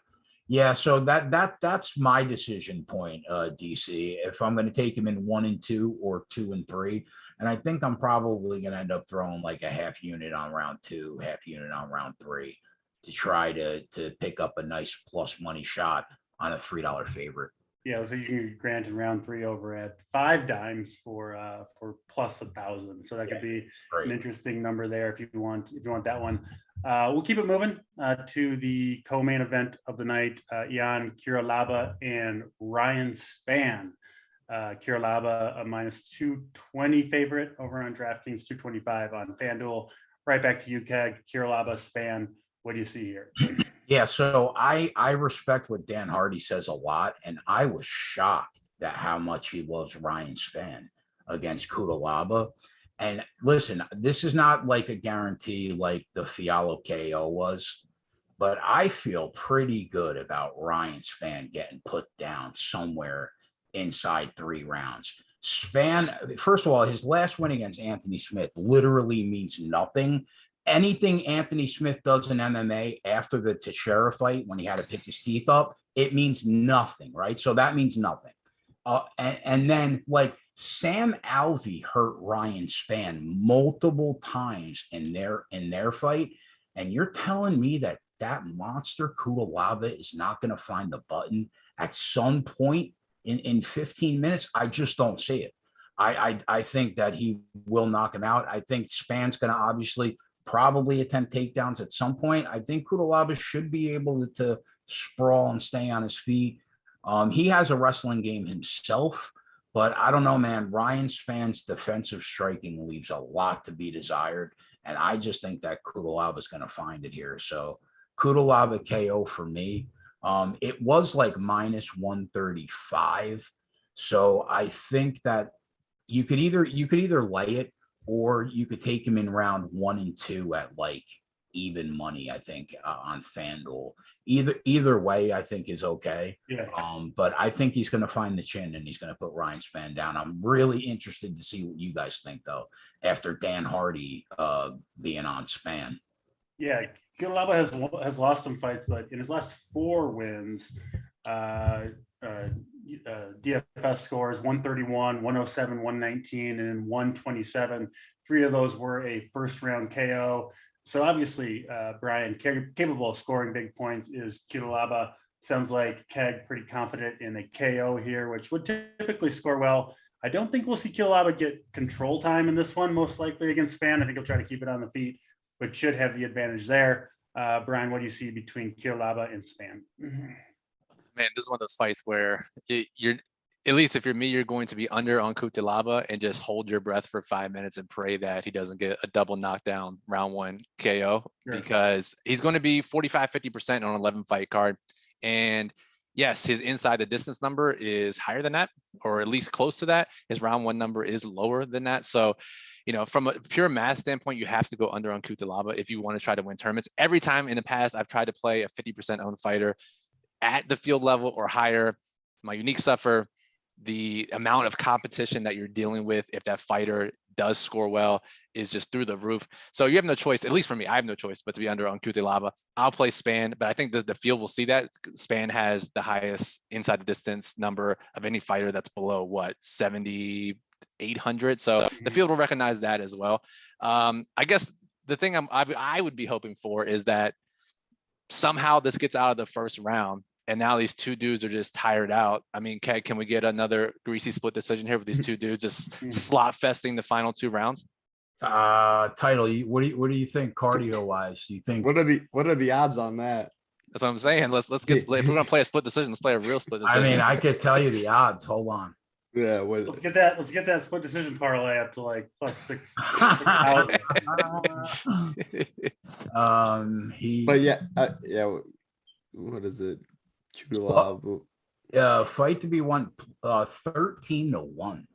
Yeah, so that's my decision point, DC. If I'm going to take him in 1 and 2 or 2 and 3, and I think I'm probably going to end up throwing like a half unit on round 2, half unit on round 3 to try to pick up a nice plus money shot on a $3 favorite. Yeah, so you can Grant in round 3 over at 5 dimes for plus 1,000. So that could be an interesting number there if you want that one. We'll keep it moving to the co-main event of the night. Jan Cutelaba and Ryan Spann. Cutelaba a minus 220 favorite over on DraftKings, 225 on FanDuel. Right back to you, Keg. Cutelaba, Spann. What do you see here? Yeah, so I respect what Dan Hardy says a lot, and I was shocked at how much he loves Ryan Spann against Cutelaba. And listen, this is not like a guarantee like the Fialo KO was, but I feel pretty good about Ryan Spann getting put down somewhere inside 3 rounds. Spann, first of all, his last win against Anthony Smith literally means nothing. anything Anthony Smith does in MMA after the Teixeira fight, when he had to pick his teeth up, it means nothing, right? So that means nothing. And then like Sam Alvey hurt Ryan Spann multiple times in their fight, and you're telling me that monster Cutelaba is not going to find the button at some point in 15 minutes? I just don't see it. I think that he will knock him out. I think Spann's going to obviously probably attempt takedowns at some point. I think Cutelaba should be able to sprawl and stay on his feet. He has a wrestling game himself, but I don't know, man. Ryan Spann's defensive striking leaves a lot to be desired, and I just think that Cutelaba is going to find it here. So Cutelaba KO for me. It was like minus 135, so I think that you could either lay it, or you could take him in round 1 and 2 at like even money, I think, on FanDuel. Either way, I think is okay. Yeah. But I think he's going to find the chin and he's going to put Ryan Spann down. I'm really interested to see what you guys think, though, after Dan Hardy being on Spann. Yeah, Cutelaba has lost some fights, but in his last 4 wins, DFS scores 131, 107, 119, and 127. 3 of those were a first round KO. So obviously, Brian, capable of scoring big points is Cutelaba. Sounds like Keg pretty confident in a KO here, which would typically score well. I don't think we'll see Cutelaba get control time in this one, most likely against Spann. I think he'll try to keep it on the feet, but should have the advantage there. Brian, what do you see between Cutelaba and Spann? Man, this is one of those fights where you're, at least if you're me, you're going to be under on Cutelaba and just hold your breath for 5 minutes and pray that he doesn't get a double knockdown round 1 KO, because he's going to be 45-50% on an 11 fight card. And yes, his inside the distance number is higher than that, or at least close to that. His round 1 number is lower than that. So, you know, from a pure math standpoint, you have to go under on Cutelaba if you want to try to win tournaments. Every time in the past, I've tried to play a 50% owned fighter at the field level or higher. My unique suffer, the amount of competition that you're dealing with if that fighter does score well is just through the roof. So you have no choice, at least for me, I have no choice but to be under on Cutelaba. I'll play Spann, but I think the field will see that Spann has the highest inside the distance number of any fighter that's below 7,800. So the field will recognize that as well. I guess the thing I would be hoping for is that somehow this gets out of the first round, and now these 2 dudes are just tired out. I mean, can we get another greasy split decision here with these 2 dudes just slot festing the final 2 rounds? Title, what do you think cardio wise? Do you think what are the odds on that? That's what I'm saying. Let's get, if we're gonna play a split decision, let's play a real split decision. I mean, I could tell you the odds. Hold on. Yeah, let's get that split decision parlay up to like plus 6,000. But yeah, what is it? Cutelaba. Fight to be won 13-1.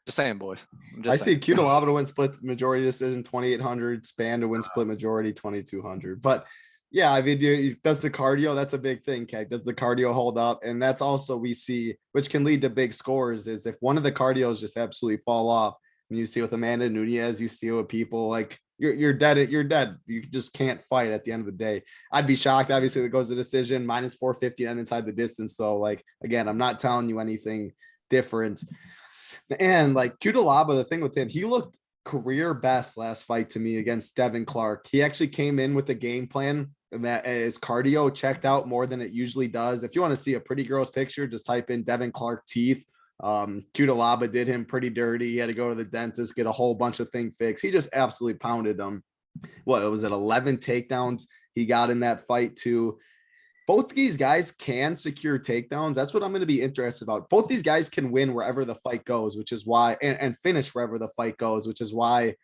Just saying, boys. I see Cutelaba to win split majority decision 2,800, Spann to win split majority 2,200. But yeah, I mean, does the cardio? That's a big thing, Keg. Does the cardio hold up? And that's also we see, which can lead to big scores, is if one of the cardios just absolutely fall off. And you see with Amanda Nunes, you see with people like you're dead. You're dead. You just can't fight at the end of the day. I'd be shocked. Obviously, that goes to decision minus 450 and inside the distance. Though, like again, I'm not telling you anything different. And like Cutelaba, the thing with him, he looked career best last fight to me against Devin Clark. He actually came in with a game plan, and that his cardio checked out more than it usually does. If you want to see a pretty gross picture, just type in Devin Clark teeth. Cutelaba did him pretty dirty. He had to go to the dentist, get a whole bunch of things fixed. He just absolutely pounded him. What was it? 11 takedowns he got in that fight too. Both these guys can secure takedowns. That's what I'm going to be interested about. Both these guys can win wherever the fight goes, which is why, and finish wherever the fight goes, which is why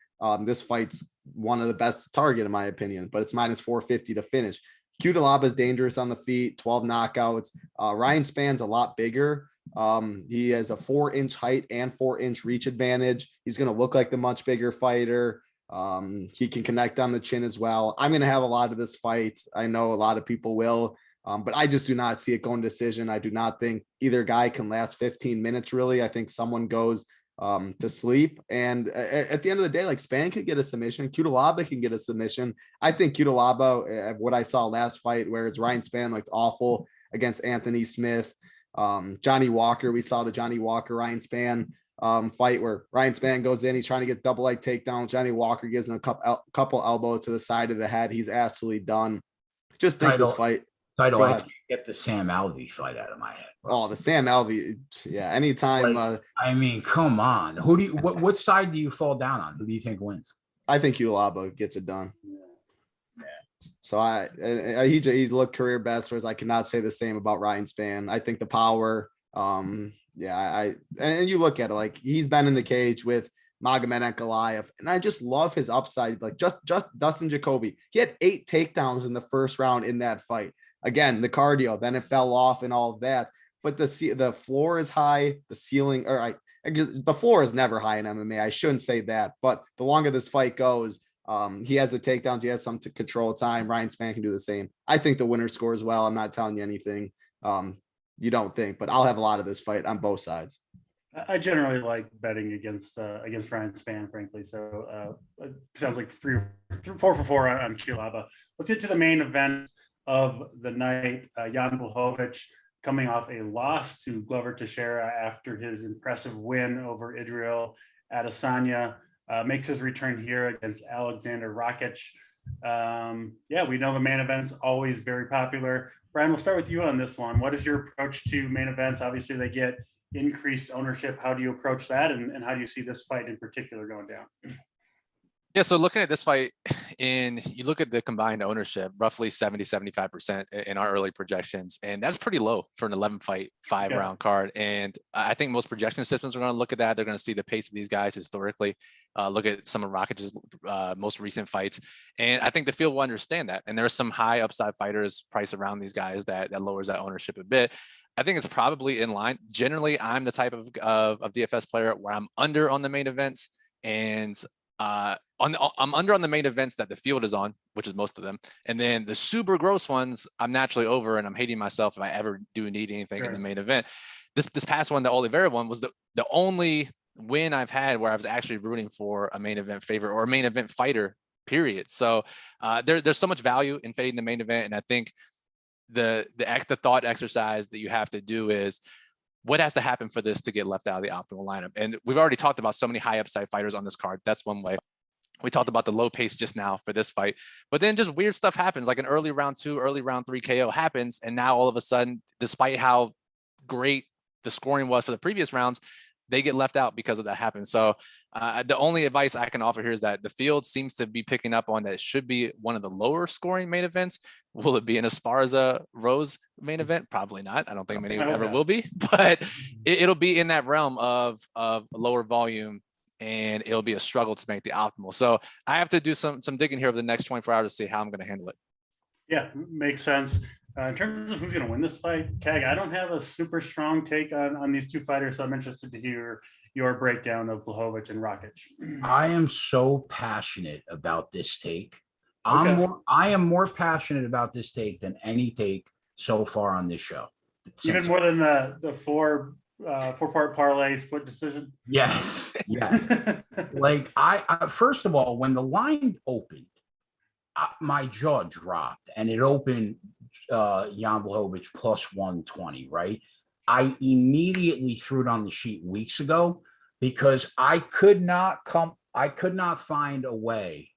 this fight's one of the best target in my opinion, but it's minus 450 to finish. Cutelaba is dangerous on the feet, 12 knockouts. Ryan Spann's a lot bigger. He has a 4-inch height and 4-inch reach advantage. He's going to look like the much bigger fighter. He can connect on the chin as well. I'm going to have a lot of this fight. I know a lot of people will, but I just do not see it going decision. I do not think either guy can last 15 minutes really. I think someone goes to sleep. And at the end of the day, like Spann could get a submission, Cutelaba can get a submission. I think Cutelaba, what I saw last fight, whereas Ryan Spann looked awful against Anthony Smith. Johnny Walker, we saw the Johnny Walker Ryan Spann fight where Ryan Spann goes in, he's trying to get double leg takedown. Johnny Walker gives him a couple elbows to the side of the head. He's absolutely done. Just think this fight. Title, I can't get the Sam Alvey fight out of my head. Oh, the Sam Alvey. Yeah. Anytime. I mean, come on. Who do you, what side do you fall down on? Who do you think wins? I think Cutelaba gets it done. Yeah. So he looked career best, whereas I cannot say the same about Ryan Spann. I think the power, and you look at it, like he's been in the cage with Magomed and Goliath, and I just love his upside. Like just Dustin Jacoby, he had 8 takedowns in the first round in that fight. Again, the cardio, then it fell off and all of that. But the floor is high, the ceiling, the floor is never high in MMA. I shouldn't say that, but the longer this fight goes, he has the takedowns, he has some to control time. Ryan Spann can do the same. I think the winner scores well. I'm not telling you anything you don't think, but I'll have a lot of this fight on both sides. I generally like betting against Ryan Spann, frankly. So it sounds like 4 for 4 on Cutelaba. Let's get to the main event of the night. Jan Blachowicz coming off a loss to Glover Teixeira after his impressive win over Israel Adesanya, makes his return here against Alexander Rakic. We know the main event's always very popular. Brian, we'll start with you on this one. What is your approach to main events? Obviously, they get increased ownership. How do you approach that? And how do you see this fight in particular going down? Yeah, so looking at this fight, you look at the combined ownership, roughly 70-75% in our early projections, and that's pretty low for an 11-fight, 5-round card. And I think most projection systems are going to look at that. They're going to see the pace of these guys historically, look at some of Rakic's most recent fights, and I think the field will understand that. And there are some high upside fighters priced around these guys that lowers that ownership a bit. I think it's probably in line. Generally, I'm the type of DFS player where I'm under on the main events, and I'm under on the main events that the field is on, which is most of them. And then the super gross ones, I'm naturally over, and I'm hating myself if I ever do need anything in the main event. This past one, the Oliveira one, was the only win I've had where I was actually rooting for a main event favorite or a main event fighter, period. So there's so much value in fading the main event. And I think the thought exercise that you have to do is, what has to happen for this to get left out of the optimal lineup? And we've already talked about so many high upside fighters on this card. That's one way. We talked about the low pace just now for this fight, but then just weird stuff happens, like an early round 2, early round 3 KO happens. And now all of a sudden, despite how great the scoring was for the previous rounds, they get left out because of that happen. So the only advice I can offer here is that the field seems to be picking up on that it should be one of the lower scoring main events. Will it be an Esparza Rose main event? Probably not. I don't think many ever will be, but it'll be in that realm of lower volume, and it'll be a struggle to make the optimal. So I have to do some digging here over the next 24 hours to see how I'm going to handle it. Yeah, makes sense. In terms of who's going to win this fight, Keg, I don't have a super strong take on these two fighters, so I'm interested to hear your breakdown of Blachowicz and Rakic. I am so passionate about this take. I am more passionate about this take than any take so far on this show. Even more than the 4-part parlay split decision? Yes. Like I first of all, when the line opened, my jaw dropped, and it opened Jan Blachowicz plus 120, right? I immediately threw it on the sheet weeks ago because I could not find a way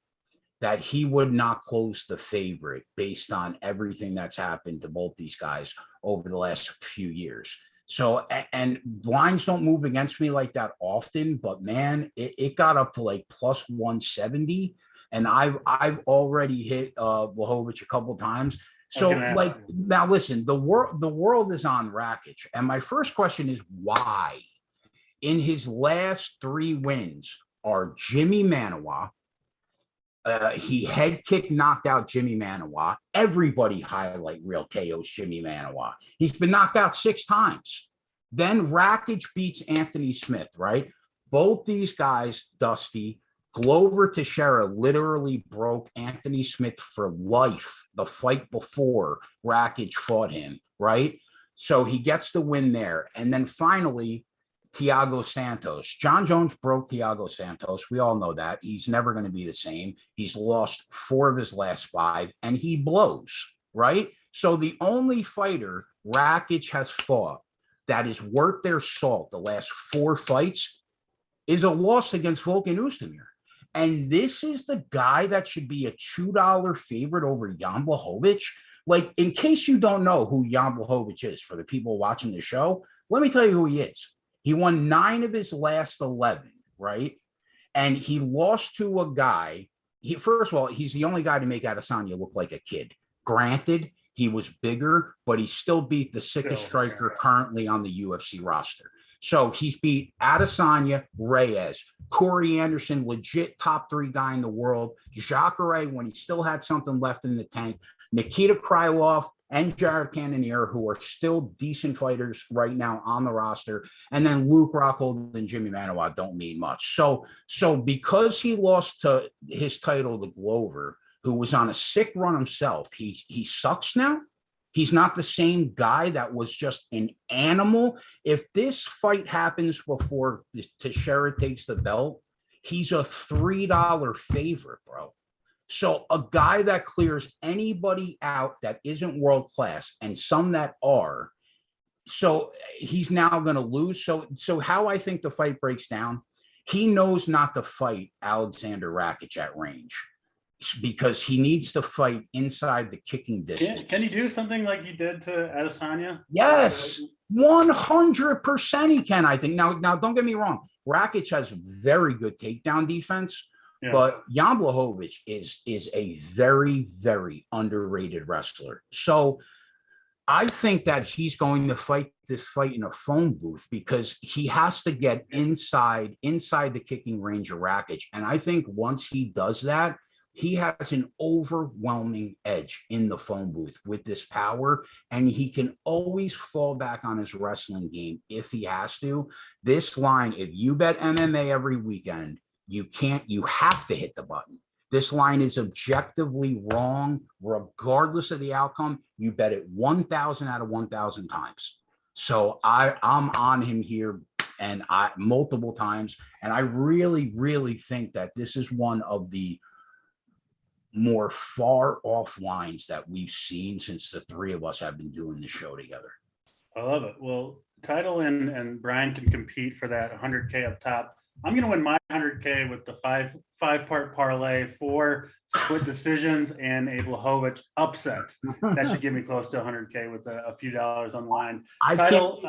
that he would not close the favorite based on everything that's happened to both these guys over the last few years. So, and lines don't move against me like that often, but man, it got up to like plus 170. And I've already hit Blachowicz a couple times. So like, now listen, the world is on Rakic. And my first question is why? In his last 3 wins are Jimmy Manawa. He head kick knocked out Jimmy Manawa. Everybody highlight real KOs Jimmy Manawa. He's been knocked out 6 times. Then Rakic beats Anthony Smith, right? Both these guys, Dusty, Glover Teixeira literally broke Anthony Smith for life the fight before Rakic fought him, right? So he gets the win there. And then finally, Thiago Santos. John Jones broke Thiago Santos. We all know that. He's never going to be the same. He's lost 4 of his last 5, and he blows, right? So the only fighter Rakic has fought that is worth their salt the last 4 fights is a loss against Volkan Oezdemir. And this is the guy that should be a $2 favorite over Jan Blachowicz. Like, in case you don't know who Jan Blachowicz is, for the people watching the show, let me tell you who he is. He won 9 of his last 11, right? And he lost to a guy. First of all, he's the only guy to make Adesanya look like a kid. Granted, he was bigger, but he still beat the sickest striker currently on the UFC roster. So he's beat Adesanya, Reyes, Corey Anderson, legit top 3 guy in the world, Jacare when he still had something left in the tank, Nikita Krylov, and Jared Cannonier, who are still decent fighters right now on the roster. And then Luke Rockhold and Jimmy Manuwa don't mean much. So because he lost to his title to Glover, who was on a sick run himself, he sucks now. He's not the same guy that was just an animal. If this fight happens before Teixeira takes the belt, he's a $3 favorite, bro. So a guy that clears anybody out that isn't world class, and some that are, so he's now going to lose. So how I think the fight breaks down, he knows not to fight Alexander Rakic at range, because he needs to fight inside the kicking distance. Can he do something like he did to Adesanya? Yes, 100% he can, I think. Now, don't get me wrong. Rakic has very good takedown defense, but Jan Blachowicz is a very, very underrated wrestler. So I think that he's going to fight this fight in a phone booth because he has to get inside the kicking range of Rakic. And I think once he does that, he has an overwhelming edge in the phone booth with this power, and he can always fall back on his wrestling game if he has to. This line, if you bet MMA every weekend, you have to hit the button. This line is objectively wrong, regardless of the outcome. You bet it 1,000 out of 1,000 times. So I'm on him here and multiple times. And I really, really think that this is one of the more far off lines that we've seen since the 3 of us have been doing the show together. I love it. Well, Title and Brian can compete for that 100K up top. I'm going to win my 100K with the five-part parlay, 4 split decisions, and a Blachowicz upset. That should give me close to 100K with a few dollars on the line. Title,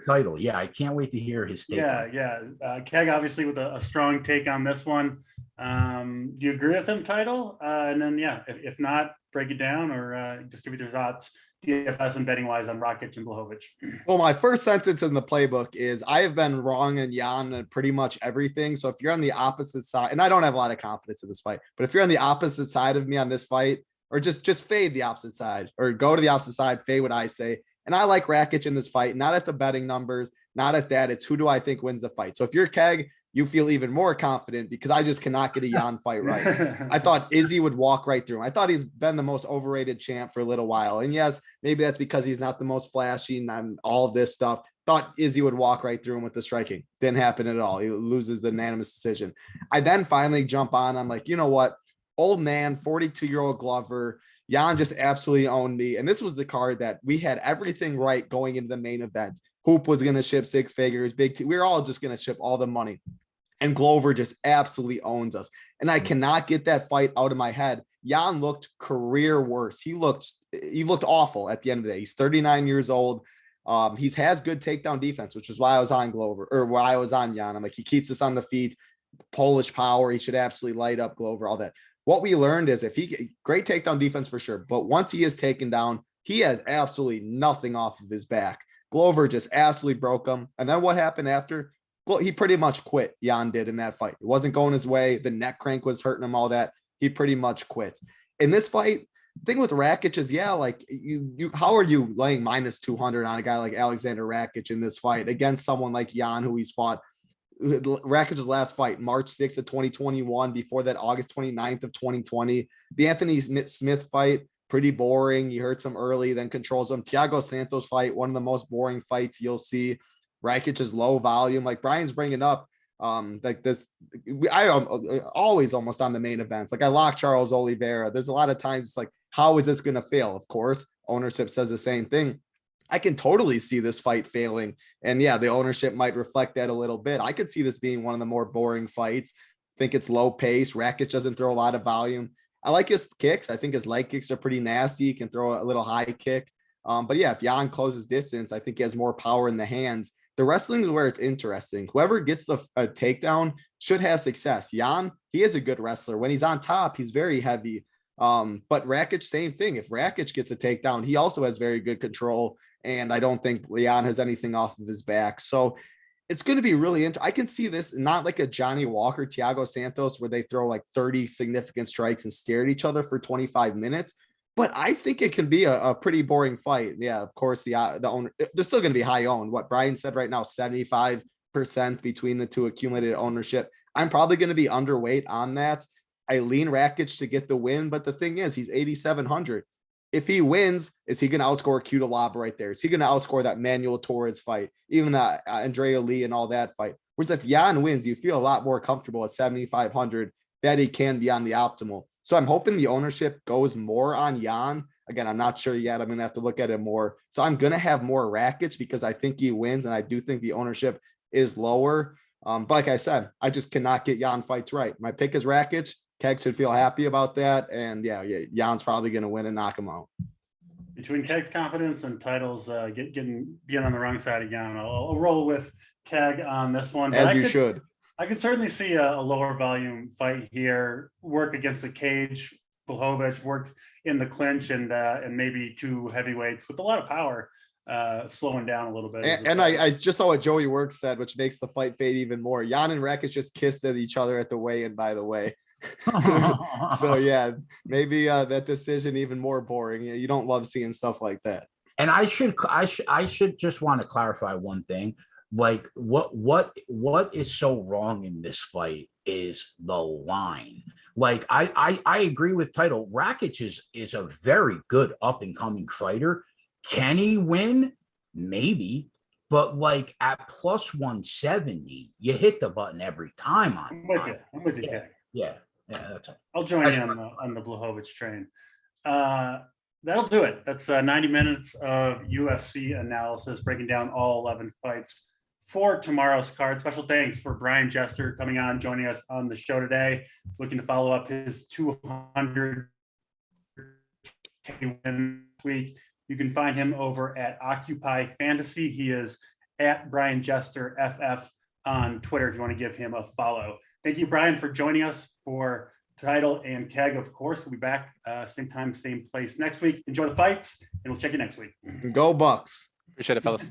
Title. Yeah, I can't wait to hear his take. Yeah. Keg, obviously, with a strong take on this one. Do you agree with him, Title? And then, if not, break it down or just give me your thoughts. DFS and betting wise on Rakic and Blachowicz. Well, my first sentence in the playbook is I have been wrong in Jan and pretty much everything. So if you're on the opposite side, and I don't have a lot of confidence in this fight, but if you're on the opposite side of me on this fight, or just fade the opposite side, or go to the opposite side, fade what I say. And I like Rakic in this fight, not at the betting numbers, not at that. It's who do I think wins the fight. So if you're Keg, you feel even more confident because I just cannot get a Jan fight right. I thought Izzy would walk right through him. I thought he's been the most overrated champ for a little while. And yes, maybe that's because he's not the most flashy and all of this stuff. Thought Izzy would walk right through him with the striking. Didn't happen at all. He loses the unanimous decision. I then finally jump on. I'm like, you know what? Old man, 42-year-old Glover. Jan just absolutely owned me. And this was the card that we had everything right going into the main event. Hoop was going to ship 6 figures. We were all just going to ship all the money. And Glover just absolutely owns us. And I cannot get that fight out of my head. Jan looked career worse. He looked awful at the end of the day. He's 39 years old. He has good takedown defense, which is why I was on Glover, or why I was on Jan. I'm like, he keeps us on the feet. Polish power. He should absolutely light up Glover, all that. What we learned is great takedown defense for sure. But once he is taken down, he has absolutely nothing off of his back. Glover just absolutely broke him. And then what happened after? Well, he pretty much quit. Jan did in that fight. It wasn't going his way. The neck crank was hurting him, all that. He pretty much quits. In this fight, the thing with Rakic is, like you, how are you laying minus 200 on a guy like Alexander Rakic in this fight against someone like Jan, who he's fought? Rakic's last fight, March 6th of 2021. Before that, August 29th of 2020. The Anthony Smith fight, pretty boring. You heard some early, then controls him. Thiago Santos fight, one of the most boring fights you'll see. Rakic is low volume. Like Brian's bringing up, like this, I always almost on the main events. Like I lock Charles Oliveira. There's a lot of times it's like, how is this going to fail? Of course, ownership says the same thing. I can totally see this fight failing. And yeah, the ownership might reflect that a little bit. I could see this being one of the more boring fights. Think it's low pace. Rakic doesn't throw a lot of volume. I like his kicks. I think his leg kicks are pretty nasty. He can throw a little high kick. But yeah, if Jan closes distance, I think he has more power in the hands. The wrestling is where it's interesting. Whoever gets the takedown should have success. Jan, he is a good wrestler. When he's on top, he's very heavy. But Rakic, same thing. If Rakic gets a takedown, he also has very good control. And I don't think Jan has anything off of his back. So it's going to be really interesting. I can see this not like a Johnny Walker, Thiago Santos, where they throw like 30 significant strikes and stare at each other for 25 minutes. But I think it can be a pretty boring fight. Yeah, of course, the owner, they're still going to be high owned. What Brian said right now, 75% between the two accumulated ownership. I'm probably going to be underweight on that. I lean Rakic to get the win. But the thing is, he's 8,700. If he wins, is he going to outscore Cutelaba right there? Is he going to outscore that Manuel Torres fight, even that Andrea Lee and all that fight? Whereas if Jan wins, you feel a lot more comfortable at 7,500 that he can be on the optimal. So I'm hoping the ownership goes more on Jan. Again, I'm not sure yet. I'm going to have to look at it more. So I'm going to have more Rakic because I think he wins, and I do think the ownership is lower. But like I said, I just cannot get Jan fights right. My pick is Rakic. Keg should feel happy about that. And yeah, Jan's probably going to win and knock him out. Between Keg's confidence and titles being on the wrong side again, I'll roll with Keg on this one. As you should. I could certainly see a lower volume fight here, work against the cage, Blachowicz, work in the clinch, and maybe two heavyweights with a lot of power slowing down a little bit. And I just saw what Joey Works said, which makes the fight fade even more. Jan and Rakic just kissed at each other at the weigh-in, by the way. So yeah, maybe that decision even more boring. You don't love seeing stuff like that. And I should just want to clarify one thing. Like what is so wrong in this fight is the line. Like I agree with Title. Rakic is a very good up and coming fighter. Can he win? Maybe. But like at plus 170, you hit the button every time. I'm with you, Keg. Yeah, that's right. I'll join you on the Blachowicz train. That'll do it. That's 90 minutes of UFC analysis, breaking down all 11 fights for tomorrow's card. Special thanks for Brian Jester coming on, joining us on the show today. Looking to follow up his 200 win week. You can find him over at Occupy Fantasy. He is at Brian Jester FF on Twitter if you want to give him a follow. Thank you, Brian, for joining us for Title and Keg. Of course, we'll be back same time, same place next week. Enjoy the fights, and we'll check you next week. Go Bucks. Appreciate it, fellas.